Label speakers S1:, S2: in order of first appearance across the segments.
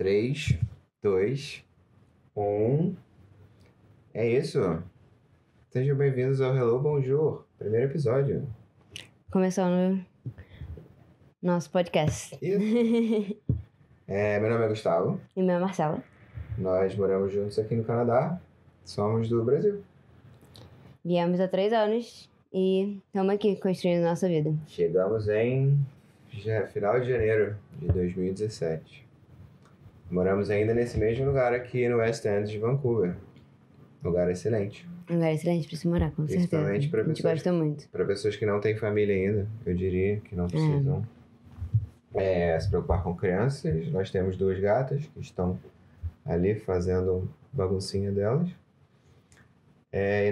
S1: 3, 2, 1. É isso. Sejam bem-vindos ao Hello Bonjour, primeiro episódio.
S2: Começando nosso podcast.
S1: Isso. Meu nome é Gustavo.
S2: E meu é Marcela.
S1: Nós moramos juntos aqui no Canadá. Somos do Brasil.
S2: Viemos há 3 anos e estamos aqui construindo nossa vida.
S1: Chegamos em final de janeiro de 2017. Moramos ainda nesse mesmo lugar aqui no West End de Vancouver. Lugar excelente.
S2: Um lugar excelente para se morar, com certeza.
S1: Principalmente para
S2: a gente gosta muito.
S1: Para pessoas que não têm família ainda, eu diria, que não precisam se preocupar com crianças. Nós temos 2 gatas que estão ali fazendo baguncinha delas.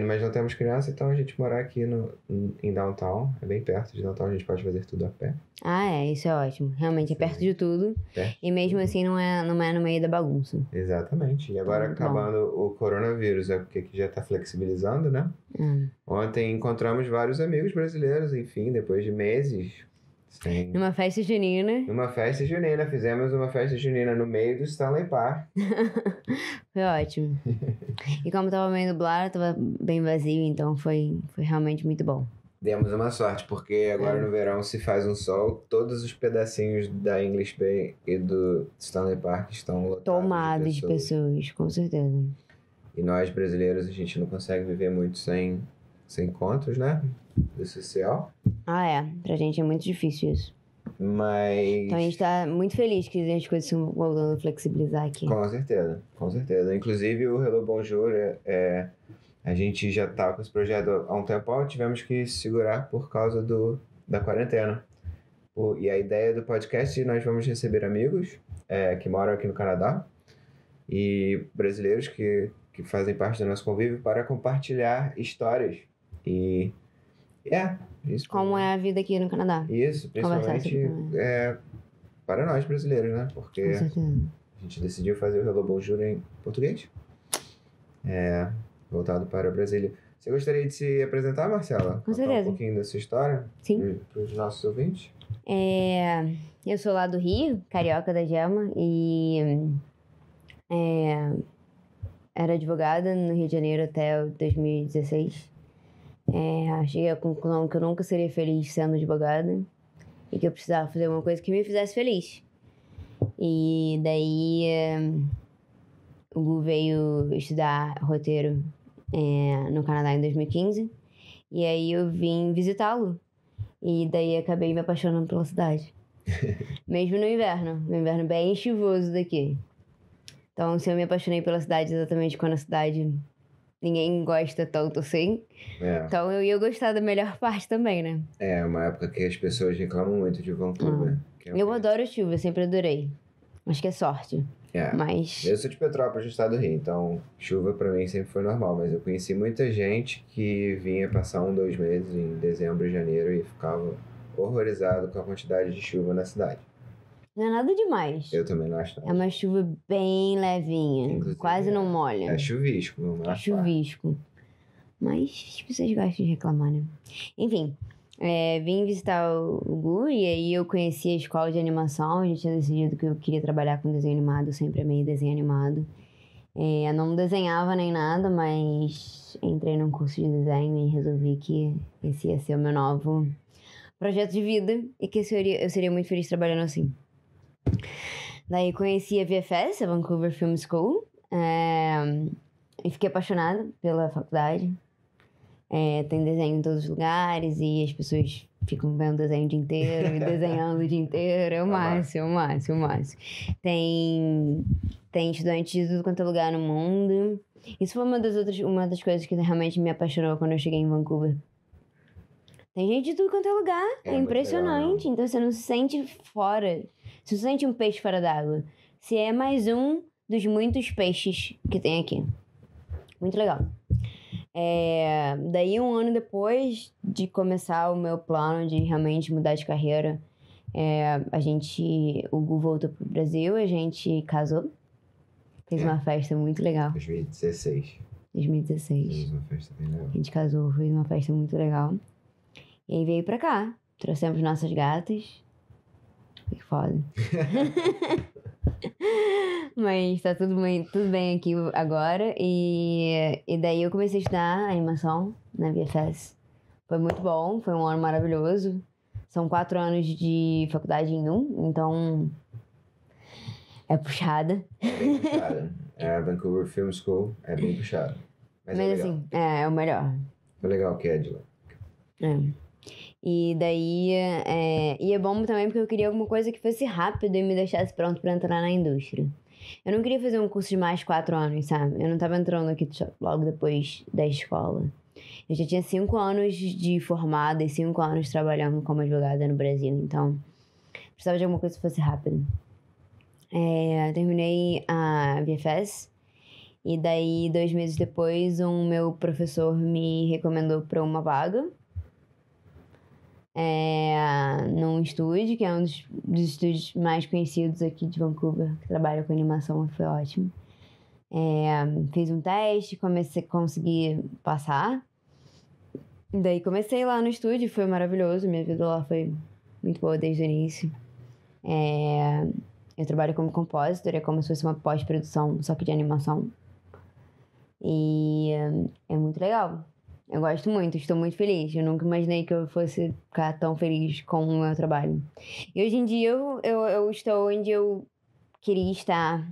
S1: Mas não temos criança, então a gente morar aqui em Downtown, é bem perto de Downtown, a gente pode fazer tudo a pé.
S2: Isso é ótimo. Realmente é perto de tudo. E mesmo assim não é no meio da bagunça.
S1: Exatamente. E agora acabando o coronavírus, porque já está flexibilizando, né? Ontem encontramos vários amigos brasileiros, enfim, depois de meses.
S2: Numa festa junina.
S1: Fizemos uma festa junina no meio do Stanley Park.
S2: Foi ótimo. E como tava meio nublado, tava bem vazio, então foi realmente muito bom.
S1: Demos uma sorte, porque agora no verão se faz um sol, todos os pedacinhos da English Bay e do Stanley Park estão lotados
S2: tomados de pessoas, com certeza.
S1: E nós brasileiros, a gente não consegue viver muito sem encontros, né? Do social.
S2: Pra gente é muito difícil isso.
S1: Mas...
S2: Então a gente tá muito feliz que as coisas estão voltando a flexibilizar aqui.
S1: Com certeza. Inclusive o Hello Bonjour, a gente já tá com esse projeto há um tempão, tivemos que segurar por causa da quarentena. E a ideia do podcast, nós vamos receber amigos que moram aqui no Canadá e brasileiros que fazem parte do nosso convívio para compartilhar histórias. Isso.
S2: Como é a vida aqui no Canadá.
S1: Isso, principalmente para nós brasileiros, né? Porque a gente decidiu fazer o Hello Bonjour em português. Voltado para Brasília. Você gostaria de se apresentar, Marcela?
S2: Com certeza.
S1: Um pouquinho da sua história?
S2: Sim.
S1: Para os nossos ouvintes?
S2: Eu sou lá do Rio, carioca da Gema, e era advogada no Rio de Janeiro até 2016. Cheguei à conclusão que eu nunca seria feliz sendo advogada e que eu precisava fazer uma coisa que me fizesse feliz. E daí o Gu veio estudar roteiro no Canadá em 2015 e aí eu vim visitá-lo e daí acabei me apaixonando pela cidade. Mesmo no inverno bem chuvoso daqui. Então se eu me apaixonei pela cidade exatamente quando a cidade ninguém gosta tanto assim. Então eu ia gostar da melhor parte também, né?
S1: É uma época que as pessoas reclamam muito de Vancouver.
S2: Eu adoro chuva, sempre adorei. Acho que é sorte. Mas...
S1: Eu sou de Petrópolis, no estado do Rio, então chuva pra mim sempre foi normal. Mas eu conheci muita gente que vinha passar 1-2 meses em dezembro e janeiro e ficava horrorizado com a quantidade de chuva na cidade.
S2: Não é nada demais.
S1: Eu também não acho nada.
S2: É uma chuva bem levinha. Inclusive, quase não molha.
S1: É chuvisco.
S2: Chuvisco. Mas as pessoas gostam de reclamar, né? Enfim, vim visitar o Gu e aí eu conheci a escola de animação. A gente tinha decidido que eu queria trabalhar com desenho animado. Eu sempre amei desenho animado. Eu não desenhava nem nada, mas entrei num curso de desenho e resolvi que esse ia ser o meu novo projeto de vida e que eu seria muito feliz trabalhando assim. Daí conheci a VFS, a Vancouver Film School, e fiquei apaixonada pela faculdade. Tem desenho em todos os lugares e as pessoas ficam vendo desenho o dia inteiro e desenhando o dia inteiro. É o máximo. Tem estudantes de tudo quanto é lugar no mundo. Isso foi uma das coisas que realmente me apaixonou quando eu cheguei em Vancouver. Tem gente de tudo quanto é lugar. É impressionante. Então você não se sente fora. Você não se sente um peixe fora d'água. Você é mais um dos muitos peixes que tem aqui. Muito legal. Daí 1 ano depois de começar o meu plano de realmente mudar de carreira, o Gu voltou pro Brasil, a gente casou. Fez uma festa muito legal.
S1: 2016.
S2: Fez
S1: uma festa bem legal.
S2: A gente casou, fez uma festa muito legal. E aí veio pra cá. Trouxemos nossas gatas. Que foda. Mas tá tudo bem aqui agora. E daí eu comecei a estudar animação na VFS. Foi muito bom, foi um ano maravilhoso. São 4 anos de faculdade em um, então é puxada.
S1: É bem puxada. A Vancouver Film School é bem puxada. Mas é
S2: Mas
S1: legal.
S2: assim, é o melhor.
S1: É legal que é de lá.
S2: É. E daí, e é bom também porque eu queria alguma coisa que fosse rápido e me deixasse pronto pra entrar na indústria. Eu não queria fazer um curso de mais 4 anos, sabe? Eu não tava entrando aqui logo depois da escola. Eu já tinha 5 anos de formada e 5 anos trabalhando como advogada no Brasil, então precisava de alguma coisa que fosse rápido. Terminei a VFS e daí 2 meses depois um meu professor me recomendou para uma vaga num estúdio, que é um dos estúdios mais conhecidos aqui de Vancouver, que trabalha com animação, foi ótimo. Fiz um teste, consegui passar. Daí comecei lá no estúdio, foi maravilhoso, minha vida lá foi muito boa desde o início. Eu trabalho como compositor, é como se fosse uma pós-produção, só que de animação. E é muito legal. Eu gosto muito, estou muito feliz. Eu nunca imaginei que eu fosse ficar tão feliz com o meu trabalho. E hoje em dia eu estou onde eu queria estar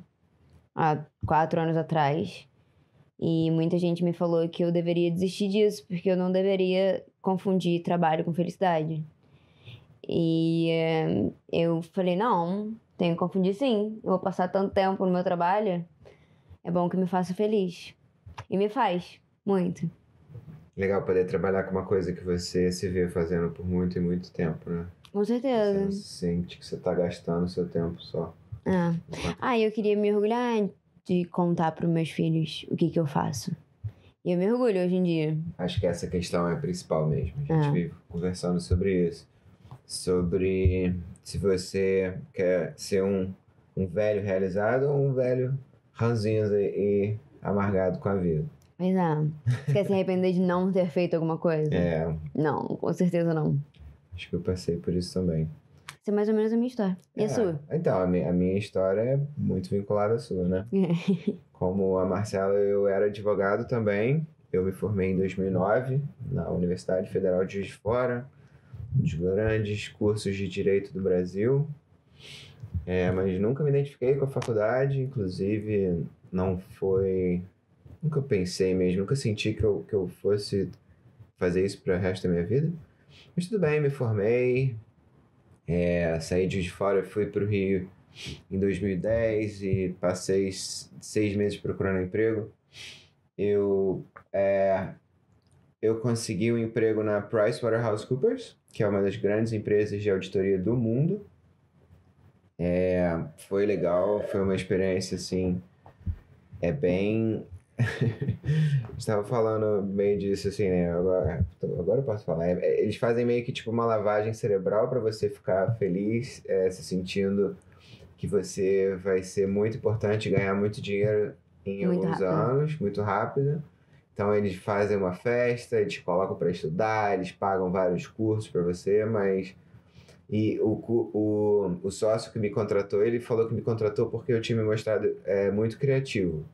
S2: há 4 anos atrás. E muita gente me falou que eu deveria desistir disso, porque eu não deveria confundir trabalho com felicidade. E eu falei, não, tenho que confundir sim. Eu vou passar tanto tempo no meu trabalho, é bom que me faça feliz. E me faz, muito.
S1: Legal poder trabalhar com uma coisa que você se vê fazendo por muito e muito tempo, né?
S2: Com
S1: Você
S2: certeza.
S1: não sente que você tá gastando seu tempo só.
S2: Eu queria me orgulhar de contar para os meus filhos o que eu faço. E eu me orgulho hoje em dia.
S1: Acho que essa questão é a principal mesmo. A gente vive conversando sobre isso. Sobre se você quer ser um velho realizado ou um velho ranzinza e amargado com a vida.
S2: Pois é. Você quer se arrepender de não ter feito alguma coisa? Não, com certeza não.
S1: Acho que eu passei por isso também.
S2: Essa é mais ou menos a minha história. E a sua?
S1: Então, a minha história é muito vinculada à sua, né? Como a Marcela, eu era advogado também. Eu me formei em 2009 na Universidade Federal de Juiz de Fora, um dos grandes cursos de direito do Brasil. Mas nunca me identifiquei com a faculdade, inclusive não foi... Nunca pensei mesmo, nunca senti que eu fosse fazer isso para o resto da minha vida. Mas tudo bem, me formei, saí de Juiz de Fora, fui para o Rio em 2010 e passei 6 meses procurando emprego. Eu consegui um emprego na PricewaterhouseCoopers, que é uma das grandes empresas de auditoria do mundo. Foi legal, foi uma experiência assim, bem... Estava falando meio disso assim, né? Agora eu posso falar. Eles fazem meio que tipo uma lavagem cerebral para você ficar feliz, se sentindo que você vai ser muito importante, ganhar muito dinheiro em alguns anos, muito rápido. Então eles fazem uma festa, eles te colocam para estudar, eles pagam vários cursos para você, mas... E o sócio que me contratou, ele falou que me contratou porque eu tinha me mostrado muito criativo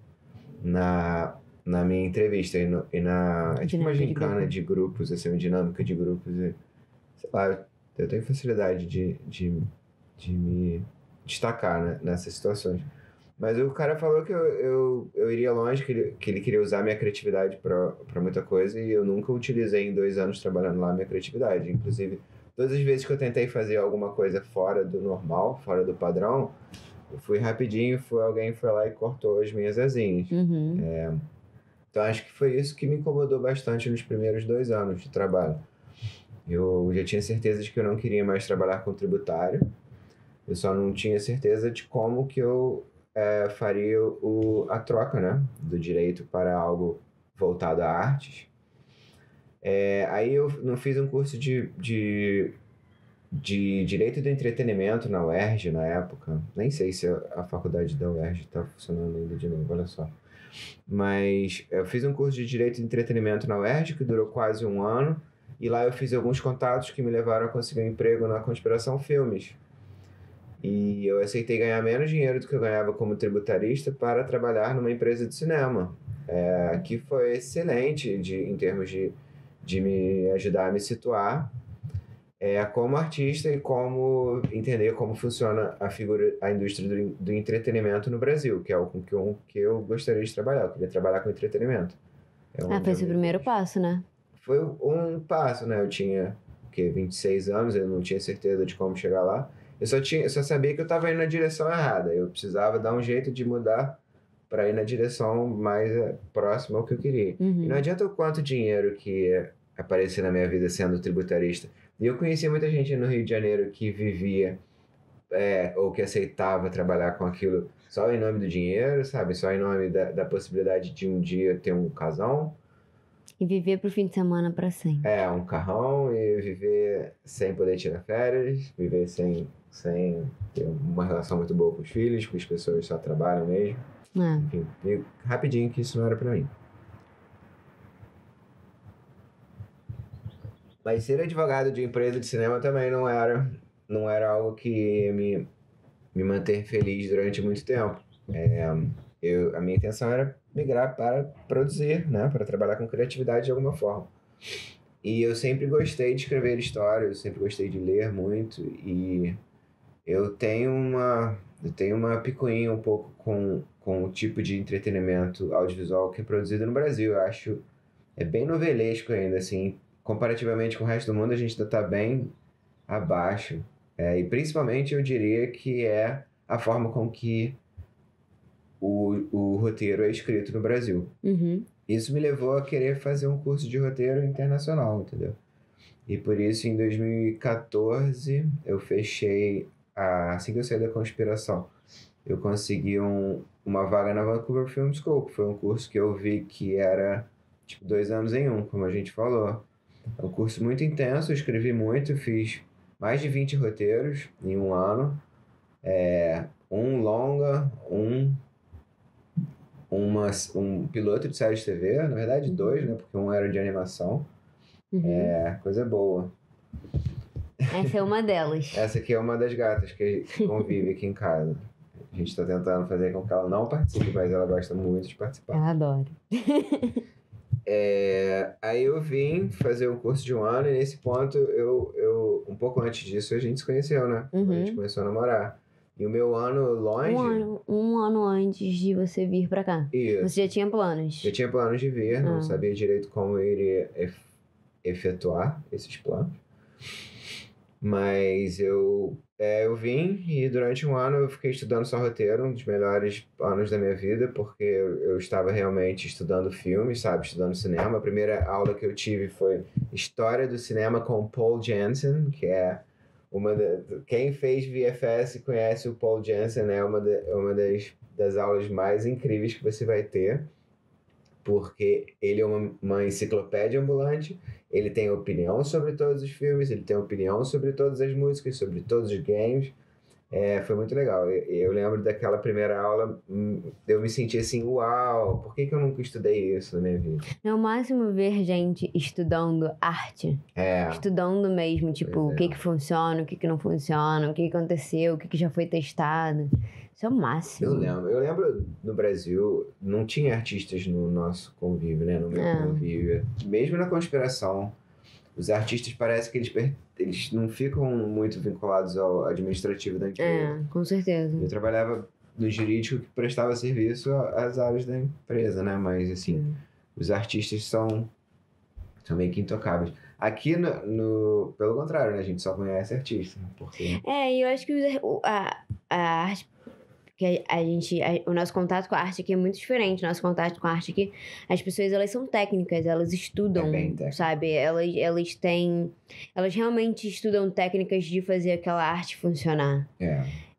S1: na minha entrevista e na tipo uma gincana de grupos, assim, uma dinâmica de grupos. Sei lá, eu tenho facilidade de me destacar, né, nessas situações. Mas o cara falou que eu iria longe, que ele queria usar minha criatividade para muita coisa, e eu nunca utilizei em 2 anos trabalhando lá minha criatividade. Inclusive, todas as vezes que eu tentei fazer alguma coisa fora do normal, fora do padrão, eu fui rapidinho, alguém foi lá e cortou as minhas asinhas. Então acho que foi isso que me incomodou bastante nos primeiros 2 anos de trabalho. Eu já tinha certeza de que eu não queria mais trabalhar com tributário. Eu só não tinha certeza de como que eu faria a troca, né, do direito para algo voltado a artes. Aí eu não fiz um curso de Direito do Entretenimento na UERJ na época. Nem sei se a faculdade da UERJ está funcionando ainda de novo, olha só. Mas eu fiz um curso de Direito de Entretenimento na UERJ, que durou quase 1 ano. E lá eu fiz alguns contatos que me levaram a conseguir um emprego na Conspiração Filmes. E eu aceitei ganhar menos dinheiro do que eu ganhava como tributarista para trabalhar numa empresa de cinema. Que foi excelente em termos de me ajudar a me situar como artista e como entender como funciona a indústria do entretenimento no Brasil, que é o com que eu gostaria de trabalhar. Eu queria trabalhar com entretenimento.
S2: Foi seu primeiro passo, né?
S1: Foi um passo, né? Eu tinha 26 anos, eu não tinha certeza de como chegar lá. Eu só sabia que eu estava indo na direção errada. Eu precisava dar um jeito de mudar para ir na direção mais próxima ao que eu queria.
S2: Uhum.
S1: E não adianta o quanto dinheiro que ia aparecer na minha vida sendo tributarista. E eu conheci muita gente no Rio de Janeiro que vivia ou que aceitava trabalhar com aquilo só em nome do dinheiro, sabe? Só em nome da possibilidade de um dia ter um casão.
S2: E viver pro fim de semana pra sempre.
S1: Um carrão e viver sem poder tirar férias, viver sem ter uma relação muito boa com os filhos, com as pessoas que só trabalham mesmo. Enfim, rapidinho que isso não era pra mim. Mas ser advogado de empresa de cinema também não era algo que ia me manter feliz durante muito tempo. A minha intenção era migrar para produzir, né? Para trabalhar com criatividade de alguma forma. E eu sempre gostei de escrever histórias, eu sempre gostei de ler muito. E eu tenho uma picuinha um pouco com o tipo de entretenimento audiovisual que é produzido no Brasil. Eu acho bem novelesco ainda, assim. Comparativamente com o resto do mundo, a gente ainda está bem abaixo. E principalmente eu diria que é a forma com que o roteiro é escrito no Brasil.
S2: Uhum.
S1: Isso me levou a querer fazer um curso de roteiro internacional, entendeu? E por isso, em 2014, eu fechei, assim que eu saí da conspiração, eu consegui uma vaga na Vancouver Film School, que foi um curso que eu vi que era 2 anos em um, como a gente falou. É um curso muito intenso, eu escrevi muito, fiz mais de 20 roteiros em um ano. Um longa, um piloto de série de TV, na verdade 2, né? Porque um era de animação.
S2: Uhum.
S1: Coisa boa.
S2: Essa é uma delas.
S1: Essa aqui é uma das gatas que convive aqui em casa. A gente tá tentando fazer com que ela não participe, mas ela gosta muito de participar.
S2: Ela adora.
S1: Aí eu vim fazer o curso de um ano e nesse ponto, um pouco antes disso, a gente se conheceu, né?
S2: Uhum.
S1: A gente começou a namorar. E o meu ano longe...
S2: Um ano antes de você vir pra cá.
S1: Isso.
S2: Você já tinha planos?
S1: Eu tinha planos de vir, não sabia direito como eu iria efetuar esses planos. Mas eu vim e durante um ano eu fiquei estudando só roteiro, um dos melhores anos da minha vida, porque eu estava realmente estudando filmes, sabe? Estudando cinema. A primeira aula que eu tive foi História do Cinema com Paul Jansen, que é quem fez VFS conhece o Paul Jansen, é uma das aulas mais incríveis que você vai ter, porque ele é uma enciclopédia ambulante, ele tem opinião sobre todos os filmes, ele tem opinião sobre todas as músicas, sobre todos os games. Foi muito legal. Eu lembro daquela primeira aula, eu me senti assim, uau, por que eu nunca estudei isso na minha vida?
S2: É o máximo ver gente estudando arte. Estudando mesmo, tipo, o que funciona, o que não funciona, o que aconteceu, o que já foi testado. Isso é o máximo.
S1: Eu lembro no Brasil, não tinha artistas no nosso convívio, né? No meu convívio. Mesmo na conspiração, os artistas parece que eles não ficam muito vinculados ao administrativo da empresa.
S2: Com certeza.
S1: Eu trabalhava no jurídico que prestava serviço às áreas da empresa, né? Mas, assim, os artistas são meio que intocáveis. Aqui, pelo contrário, né? A gente só conhece artista. Porque...
S2: E eu acho que a arte... que o nosso contato com a arte aqui é muito diferente. Nosso contato com a arte aqui, as pessoas, elas são técnicas, elas estudam, sabe? Elas realmente estudam técnicas de fazer aquela arte funcionar.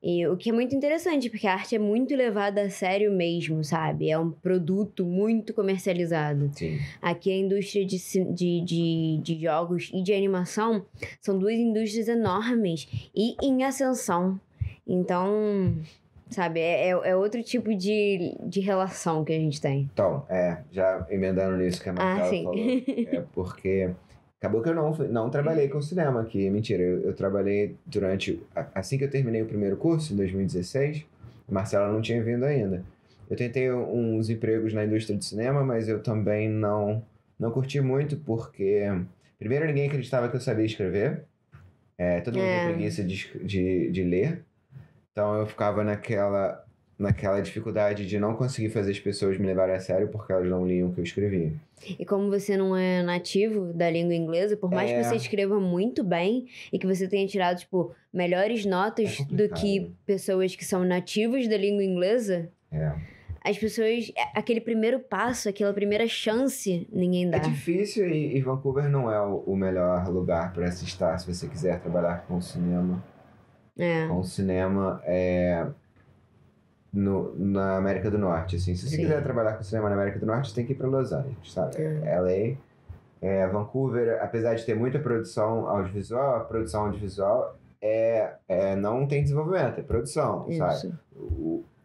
S2: E o que é muito interessante, porque a arte é muito levada a sério mesmo, sabe? É um produto muito comercializado.
S1: Sim.
S2: Aqui a indústria de jogos e de animação são 2 indústrias enormes e em ascensão. Então... sabe, é outro tipo de relação que a gente tem.
S1: Então, já emendando nisso que a Marcela falou, porque Acabou que eu não trabalhei com cinema aqui. Mentira, eu trabalhei durante... Assim que eu terminei o primeiro curso, em 2016, a Marcela não tinha vindo ainda. Eu tentei uns empregos na indústria de cinema, mas eu também não curti muito, porque... Primeiro, ninguém acreditava que eu sabia escrever. Todo mundo tinha preguiça de ler. Então, eu ficava naquela dificuldade de não conseguir fazer as pessoas me levarem a sério porque elas não liam o que eu escrevia.
S2: E como você não é nativo da língua inglesa, por mais que você escreva muito bem e que você tenha tirado, tipo, melhores notas do que pessoas que são nativas da língua inglesa, as pessoas... Aquele primeiro passo, aquela primeira chance, ninguém dá.
S1: É difícil e Vancouver não é o melhor lugar para se estar se você quiser trabalhar com cinema. Com cinema na América do Norte, assim. Se você quiser trabalhar com cinema na América do Norte, você tem que ir para Los Angeles, sabe? LA, Vancouver, apesar de ter muita produção audiovisual, a produção audiovisual não tem desenvolvimento, é produção, sabe?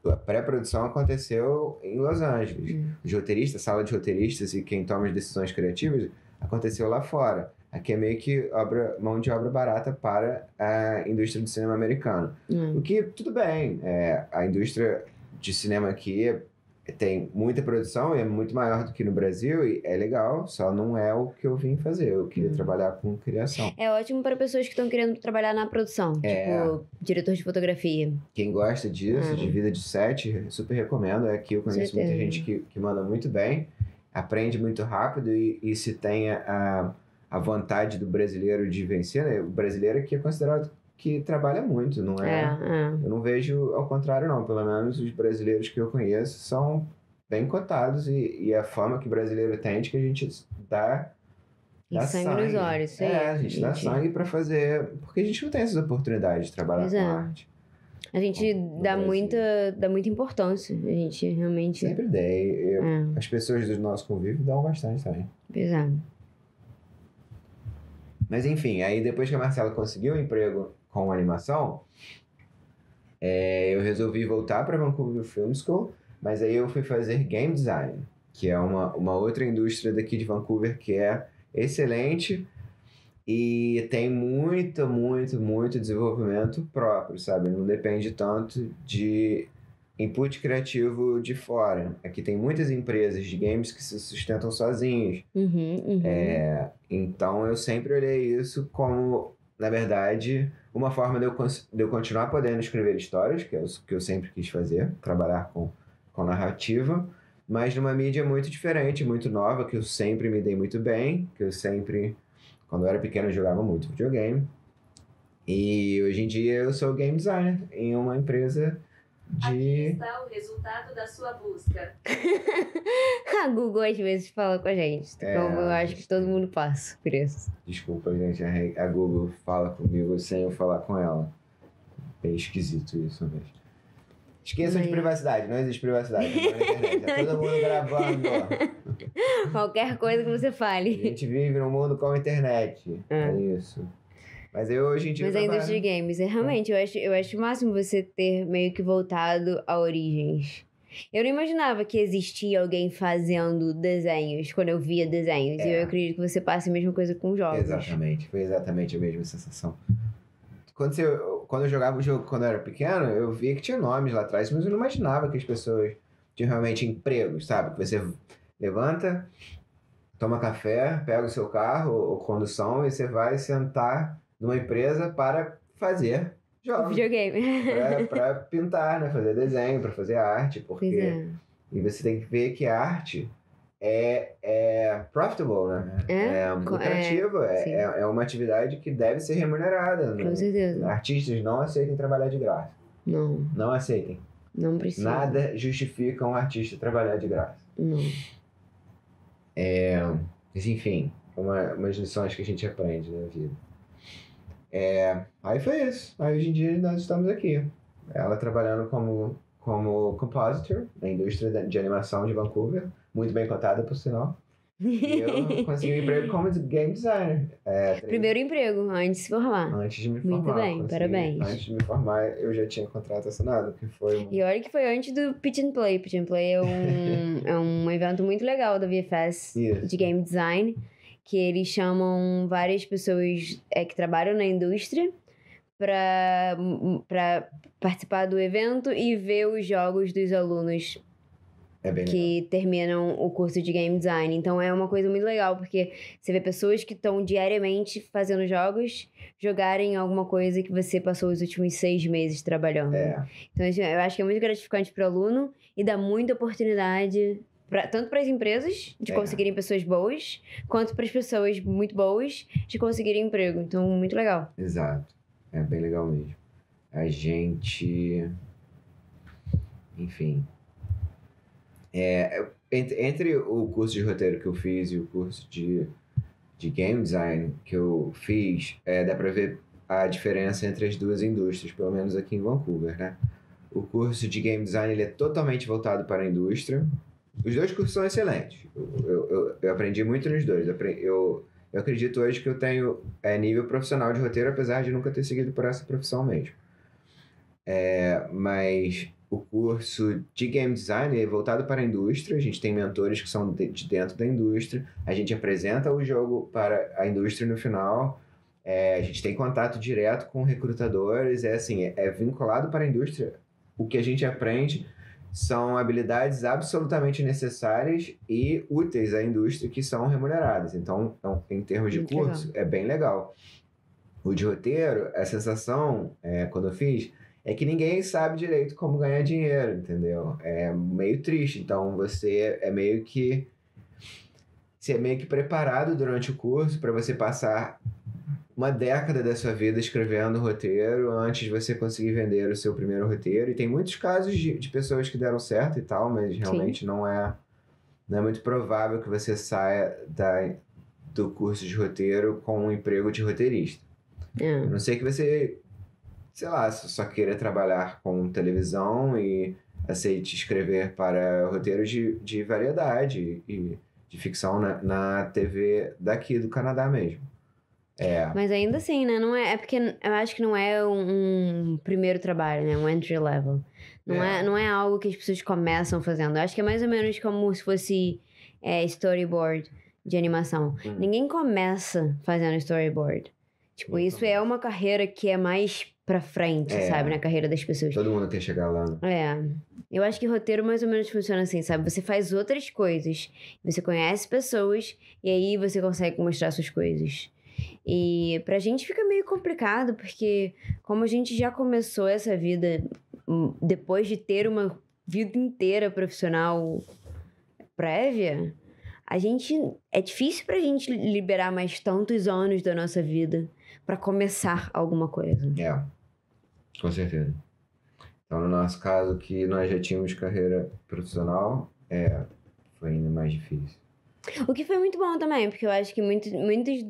S1: A pré-produção aconteceu em Los Angeles. Os roteiristas, sala de roteiristas e quem toma as decisões criativas aconteceu lá fora. Aqui é meio que mão de obra barata para a indústria do cinema americano. O que, tudo bem, a indústria de cinema aqui tem muita produção e é muito maior do que no Brasil e é legal, só não é o que eu vim fazer. Eu queria trabalhar com criação.
S2: É ótimo para pessoas que estão querendo trabalhar na produção, tipo diretor de fotografia.
S1: Quem gosta disso, de vida de set, super recomendo. Aqui eu conheço muita gente que manda muito bem, aprende muito rápido e se tem a vontade do brasileiro de vencer, né? O brasileiro aqui é considerado que trabalha muito, não é? Eu não vejo ao contrário, não. Pelo menos os brasileiros que eu conheço são bem cotados e a fama que o brasileiro tem de que a gente dá
S2: sangue nos olhos.
S1: A gente dá sangue pra fazer... Porque a gente não tem essas oportunidades de trabalhar com arte.
S2: A gente dá muita importância. A gente realmente...
S1: Sempre dei. As pessoas do nosso convívio dão bastante também.
S2: Exato.
S1: Mas enfim, aí depois que a Marcela conseguiu um emprego com animação, eu resolvi voltar para Vancouver Film School, mas aí eu fui fazer Game Design, que é uma outra indústria daqui de Vancouver que é excelente e tem muito desenvolvimento próprio, sabe? Não depende tanto de input criativo de fora. Aqui tem muitas empresas de games que se sustentam sozinhas. Então eu sempre olhei isso como, na verdade, uma forma de eu continuar podendo escrever histórias, que é o que eu sempre quis fazer, trabalhar com narrativa, mas numa mídia muito diferente, muito nova, que eu sempre me dei muito bem, que eu sempre, quando eu era pequeno, eu jogava muito videogame. E hoje em dia eu sou game designer em uma empresa
S3: Aqui está o resultado da sua busca.
S2: A Google às vezes fala com a gente. Então eu acho que todo mundo passa por isso.
S1: Desculpa, gente. A Google fala comigo sem eu falar com ela. Bem esquisito isso mesmo. Esqueçam de privacidade. Não existe privacidade. Não é na internet. É todo mundo gravando.
S2: Qualquer coisa que você fale.
S1: A gente vive num mundo com a internet. É isso. Mas eu hoje em dia...
S2: Mas a indústria de games, realmente, eu acho o máximo você ter meio que voltado a origens. Eu não imaginava que existia alguém fazendo desenhos, quando eu via desenhos. E eu acredito que você passe a mesma coisa com jogos.
S1: Exatamente, foi exatamente a mesma sensação. Quando eu jogava o jogo quando eu era pequeno, eu via que tinha nomes lá atrás, mas eu não imaginava que as pessoas tinham realmente empregos, sabe? Que você levanta, toma café, pega o seu carro ou condução e você vai sentar numa empresa para fazer jogos.
S2: Videogame.
S1: Para pintar, né? Fazer desenho, para fazer arte. Porque... E você tem que ver que a arte é profitable, né? É lucrativa. É uma atividade que deve ser remunerada.
S2: Com certeza.
S1: Artistas não aceitem trabalhar de graça.
S2: Não.
S1: Não aceitem.
S2: Não precisa.
S1: Nada justifica um artista trabalhar de graça.
S2: Não.
S1: Mas enfim, umas lições que a gente aprende na vida. Aí foi isso. Aí hoje em dia nós estamos aqui. Ela trabalhando como compositor na indústria de animação de Vancouver. Muito bem cotada, por sinal. E eu consegui um emprego como game designer.
S2: Primeiro emprego, antes de se formar.
S1: Antes de me formar.
S2: Muito bem, parabéns.
S1: Antes de me formar, eu já tinha contrato assinado, que foi...
S2: E olha que foi antes do Pitch and Play. Pitch and Play é um evento muito legal da VFS de game design. que eles chamam várias pessoas que trabalham na indústria para participar do evento e ver os jogos dos alunos
S1: É bem legal.
S2: que terminam o curso de game design. Então é uma coisa muito legal, porque você vê pessoas que estão diariamente fazendo jogos jogarem alguma coisa que você passou os últimos 6 meses trabalhando. Então assim, eu acho que é muito gratificante para o aluno e dá muita oportunidade tanto para as empresas de conseguirem pessoas boas, quanto para as pessoas muito boas de conseguirem emprego. Então, muito legal.
S1: Exato. É bem legal mesmo. A gente... Enfim... Entre o curso de roteiro que eu fiz e o curso de game design que eu fiz, dá pra ver a diferença entre as duas indústrias, pelo menos aqui em Vancouver, né? O curso de game design ele é totalmente voltado para a indústria. Os dois cursos são excelentes. Eu aprendi muito nos dois. Eu acredito hoje que eu tenho nível profissional de roteiro, apesar de nunca ter seguido por essa profissão mesmo. Mas o curso de game design é voltado para a indústria. A gente tem mentores que são de dentro da indústria. A gente apresenta o jogo para a indústria no final. A gente tem contato direto com recrutadores. É vinculado para a indústria. O que a gente aprende são habilidades absolutamente necessárias e úteis à indústria que são remuneradas. Então, em termos de curso, é bem legal. O de roteiro, a sensação, quando eu fiz, é que ninguém sabe direito como ganhar dinheiro, entendeu? É meio triste. Então, você é meio que preparado durante o curso para você passar uma década da sua vida escrevendo roteiro antes de você conseguir vender o seu primeiro roteiro. E tem muitos casos de pessoas que deram certo e tal, mas realmente não é muito provável que você saia do curso de roteiro com um emprego de roteirista. A não ser que você, sei lá, só queira trabalhar com televisão e aceite escrever para roteiros de variedade e de ficção na TV daqui do Canadá mesmo.
S2: Mas ainda assim, né? Não é porque eu acho que não é um primeiro trabalho, né? Um entry level. Não é algo que as pessoas começam fazendo. Eu acho que é mais ou menos como se fosse storyboard de animação. Ninguém começa fazendo storyboard. Tipo, isso é uma carreira que é mais pra frente, sabe? Na carreira das pessoas.
S1: Todo mundo quer chegar lá, né?
S2: Eu acho que roteiro mais ou menos funciona assim, sabe? Você faz outras coisas, você conhece pessoas e aí você consegue mostrar suas coisas. E pra gente fica meio complicado, porque como a gente já começou essa vida depois de ter uma vida inteira profissional prévia, é difícil pra gente liberar mais tantos anos da nossa vida pra começar alguma coisa.
S1: Com certeza. Então, no nosso caso, que nós já tínhamos carreira profissional, foi ainda mais difícil.
S2: O que foi muito bom também, porque eu acho que muitas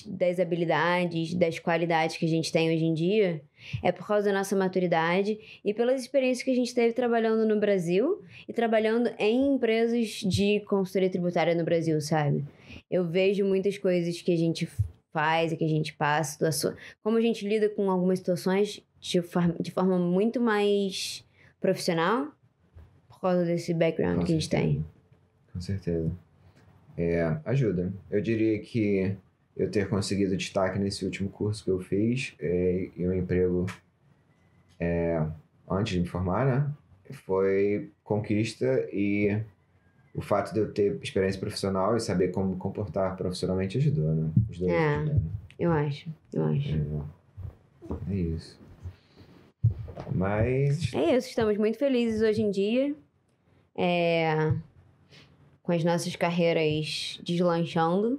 S2: das habilidades, das qualidades que a gente tem hoje em dia é por causa da nossa maturidade e pelas experiências que a gente teve trabalhando no Brasil e trabalhando em empresas de consultoria tributária no Brasil, sabe? Eu vejo muitas coisas que a gente faz e que a gente passa, como a gente lida com algumas situações de forma muito mais profissional por causa desse background que a gente tem.
S1: Com certeza. Ajuda. Eu diria que eu ter conseguido destaque nesse último curso que eu fiz e um emprego antes de me formar, né? Foi conquista, e o fato de eu ter experiência profissional e saber como me comportar profissionalmente ajudou, né? Os dois ajudaram.
S2: Eu acho.
S1: É isso. Mas...
S2: É isso, estamos muito felizes hoje em dia. Com as nossas carreiras deslanchando.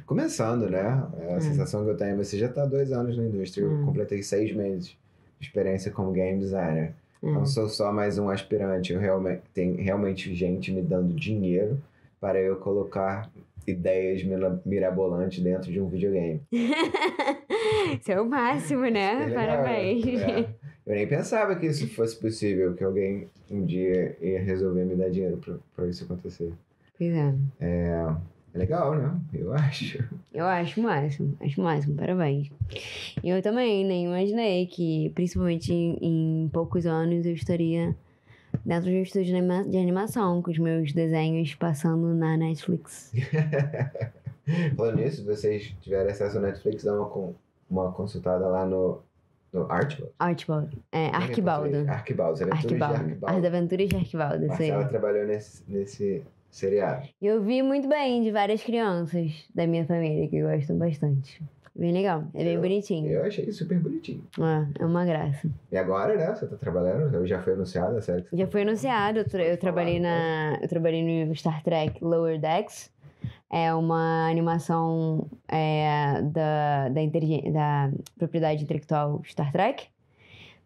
S1: Começando, né? A sensação que eu tenho, você já está há 2 anos na indústria, eu completei 6 meses de experiência como game designer. Não sou só mais um aspirante, tem realmente gente me dando dinheiro para eu colocar ideias mirabolantes dentro de um videogame.
S2: Isso é o máximo, né? Parabéns.
S1: Eu nem pensava que isso fosse possível, que alguém um dia ia resolver me dar dinheiro pra isso acontecer.
S2: Pois é.
S1: É legal, né? Eu acho.
S2: Eu acho o máximo. Parabéns. E eu também nem imaginei que, principalmente em poucos anos, eu estaria dentro de um estúdio de animação, com os meus desenhos passando na Netflix.
S1: Falando nisso, vocês tiverem acesso ao Netflix, dá uma consultada lá no Archibald.
S2: Archibald.
S1: Como é que é em
S2: Arquibaldo.
S1: português? Arquibaldo, As Aventuras de
S2: Arquibaldo. As
S1: Arquibaldo.
S2: Aventuras de Arquibaldo, isso aí.
S1: Marcela trabalhou nesse seriado.
S2: Eu vi muito bem de várias crianças da minha família que gostam bastante. Bem legal, é bem bonitinho.
S1: Eu achei super bonitinho.
S2: É uma graça.
S1: E agora, né? Você tá trabalhando? Já foi anunciada a série que você
S2: Já
S1: tá
S2: foi
S1: trabalhando?
S2: anunciado, eu trabalhei eu trabalhei no Star Trek Lower Decks. É uma animação da propriedade intelectual Star Trek.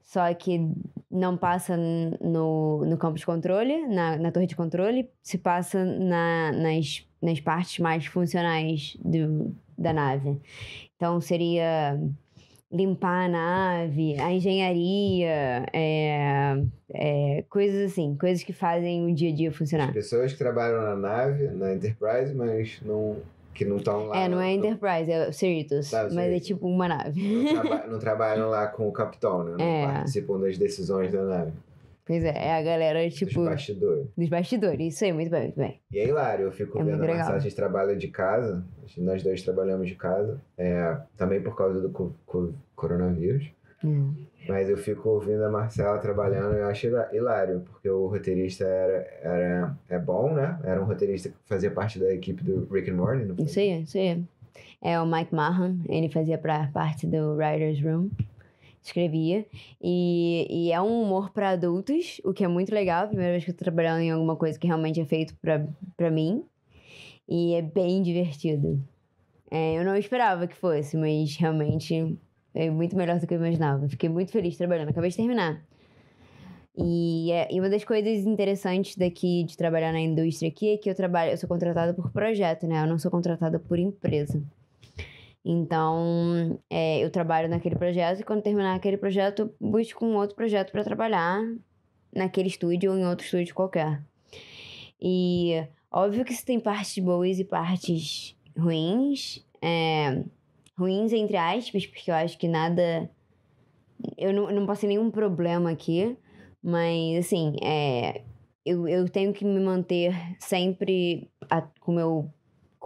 S2: Só que não passa no campo de controle, na torre de controle, se passa nas partes mais funcionais da nave. Então seria limpar a nave, a engenharia, coisas assim, coisas que fazem o dia a dia funcionar.
S1: As pessoas que trabalham na nave, na Enterprise, mas que não estão lá.
S2: Não é Enterprise, é Cerritos,
S1: Tá,
S2: mas é
S1: Cerritos.
S2: tipo uma nave.
S1: Não trabalham lá com o capitão, né? Não participam das decisões da nave.
S2: Pois é a galera, tipo,
S1: Dos bastidores.
S2: dos bastidores. Isso aí, muito bem, muito bem.
S1: E é hilário, eu fico
S2: É
S1: vendo
S2: muito
S1: a
S2: legal.
S1: Marcela, a gente trabalha de casa, nós dois trabalhamos de casa, também por causa do coronavírus, mas eu fico ouvindo a Marcela trabalhando e eu acho hilário, porque o roteirista é bom, né? Era um roteirista que fazia parte da equipe do Rick and Morty, não foi?
S2: Isso aí. É o Mike Mahan, ele fazia parte do Writer's Room, escrevia, e é um humor para adultos, o que é muito legal, primeira vez que eu tô trabalhando em alguma coisa que realmente é feito pra mim, e é bem divertido. Eu não esperava que fosse, mas realmente é muito melhor do que eu imaginava. Fiquei muito feliz trabalhando, acabei de terminar. E uma das coisas interessantes daqui de trabalhar na indústria aqui é que eu sou contratada por projeto, né? Eu não sou contratada por empresa. Então, eu trabalho naquele projeto e quando terminar aquele projeto, eu busco um outro projeto para trabalhar naquele estúdio ou em outro estúdio qualquer. E óbvio que isso tem partes boas e partes ruins. Ruins entre aspas, porque eu acho que nada... Eu não passei nenhum problema aqui, mas assim, eu tenho que me manter sempre com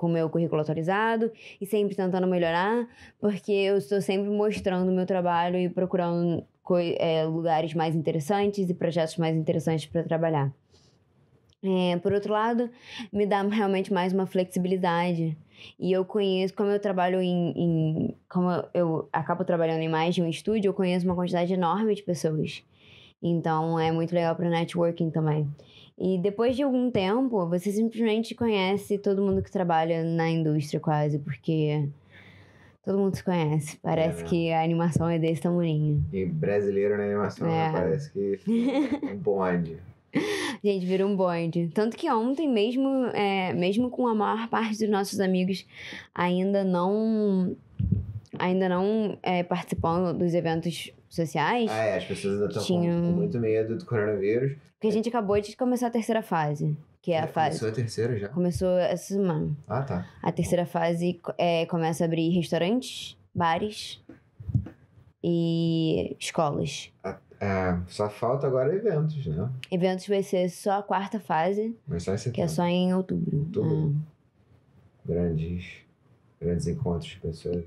S2: o meu currículo atualizado e sempre tentando melhorar, porque eu estou sempre mostrando o meu trabalho e procurando lugares mais interessantes e projetos mais interessantes para trabalhar. Por outro lado, me dá realmente mais uma flexibilidade. E eu conheço, como eu trabalho como eu acabo trabalhando em mais de um estúdio, eu conheço uma quantidade enorme de pessoas. Então, é muito legal para networking também. E depois de algum tempo, você simplesmente conhece todo mundo que trabalha na indústria quase, porque todo mundo se conhece. Parece que a animação é desse tamanho.
S1: E brasileiro na animação, né? Parece que é um bonde.
S2: Gente, vira um bonde. Tanto que ontem, mesmo com a maior parte dos nossos amigos ainda não participando dos eventos sociais,
S1: As pessoas ainda estão com muito medo do coronavírus.
S2: porque a gente acabou de começar a terceira fase, que é a fase...
S1: Começou a terceira já?
S2: Começou essa semana.
S1: Ah, tá.
S2: A terceira fase começa a abrir restaurantes, bares e escolas.
S1: Só falta agora eventos, né?
S2: Eventos vai ser só a quarta fase,
S1: Mas só em setembro.
S2: que é só em outubro.
S1: Grandes encontros de pessoas,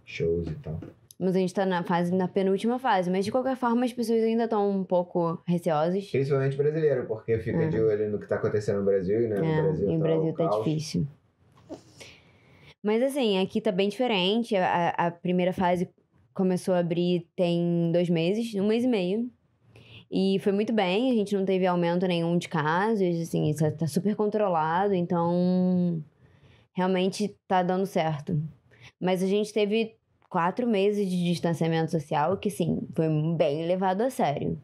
S1: shows e tal.
S2: Mas a gente tá na penúltima fase. Mas de qualquer forma, as pessoas ainda estão um pouco receosas.
S1: Principalmente brasileiro, porque fica de olho no que tá acontecendo no Brasil, né?
S2: No Brasil tá difícil. Mas assim, aqui tá bem diferente. A primeira fase começou a abrir tem 2 meses, 1 mês e meio. E foi muito bem, a gente não teve aumento nenhum de casos, assim, isso tá super controlado, então realmente tá dando certo. Mas a gente teve 4 meses de distanciamento social, que sim, foi bem levado a sério.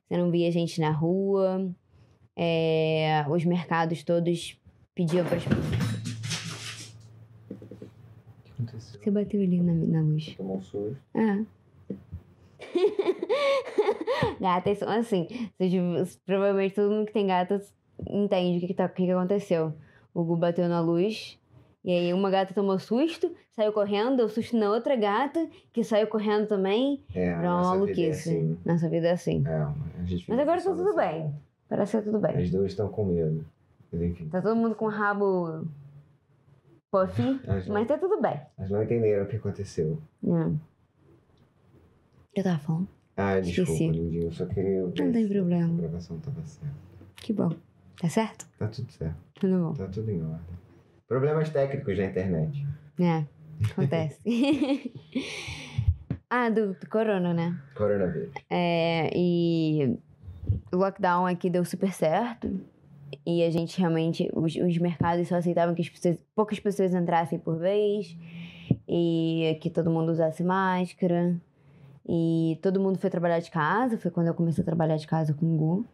S2: Você não via gente na rua, os mercados todos pediam para as pessoas.
S1: O que aconteceu?
S2: Você bateu ali na luz.
S1: Tomou um susto.
S2: Gatas são assim. Provavelmente todo mundo que tem gatas entende o que aconteceu. O Gu bateu na luz. E aí uma gata tomou susto, saiu correndo, deu susto na outra gata, que saiu correndo também. Era uma maluquice. Nossa vida é assim. Mas agora tá tudo bem. Parece que tá tudo bem.
S1: As duas estão com medo. Mas enfim.
S2: Tá todo mundo com o rabo Puffy,
S1: Elas não,
S2: mas tá tudo bem.
S1: elas não entenderam o que aconteceu.
S2: Eu tava falando?
S1: Ah, desculpa,
S2: Esqueci.
S1: lindinho. Eu só queria ver
S2: Não tem
S1: se
S2: problema.
S1: a gravação tava certa.
S2: Que bom. Tá certo?
S1: Tá tudo certo.
S2: Tudo bom.
S1: Tá tudo em ordem. Problemas técnicos da internet.
S2: É, acontece. do corona, né?
S1: Coronavírus.
S2: E o lockdown aqui deu super certo. E a gente realmente... Os mercados só aceitavam que poucas pessoas entrassem por vez. E que todo mundo usasse máscara. E todo mundo foi trabalhar de casa. Foi quando eu comecei a trabalhar de casa com o Gu.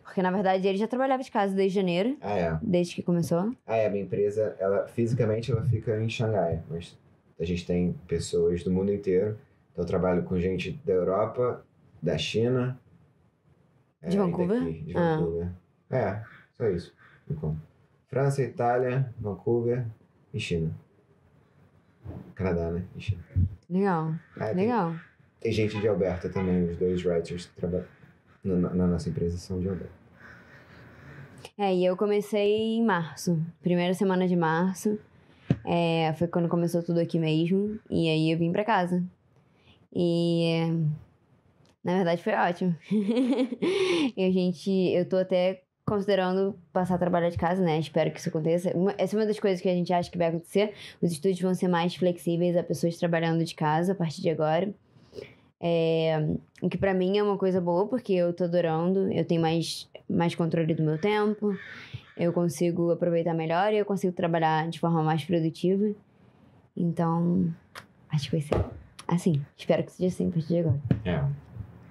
S2: Porque, na verdade, ele já trabalhava de casa desde janeiro.
S1: Ah, é.
S2: Desde que começou.
S1: Ah, é. A minha empresa, fisicamente, ela fica em Xangai. Mas a gente tem pessoas do mundo inteiro. Então, eu trabalho com gente da Europa, da China.
S2: De Vancouver?
S1: Daqui, de Vancouver. Só isso. Então, França, Itália, Vancouver e China. Canadá, né? E China.
S2: Legal. Legal.
S1: Tem gente de Alberta também. Os 2 writers que trabalham na nossa empresa são de Alberta.
S2: E eu comecei em março. Primeira semana de março. Foi quando começou tudo aqui mesmo. E aí eu vim pra casa. E... na verdade foi ótimo. Eu tô até considerando passar a trabalhar de casa, né? Espero que isso aconteça. Essa é uma das coisas que a gente acha que vai acontecer. Os estúdios vão ser mais flexíveis a pessoas trabalhando de casa a partir de agora. O que pra mim é uma coisa boa, porque eu tô adorando. Eu tenho mais controle do meu tempo. Eu consigo aproveitar melhor e eu consigo trabalhar de forma mais produtiva. Então, acho que vai ser assim. Espero que seja assim a partir de agora.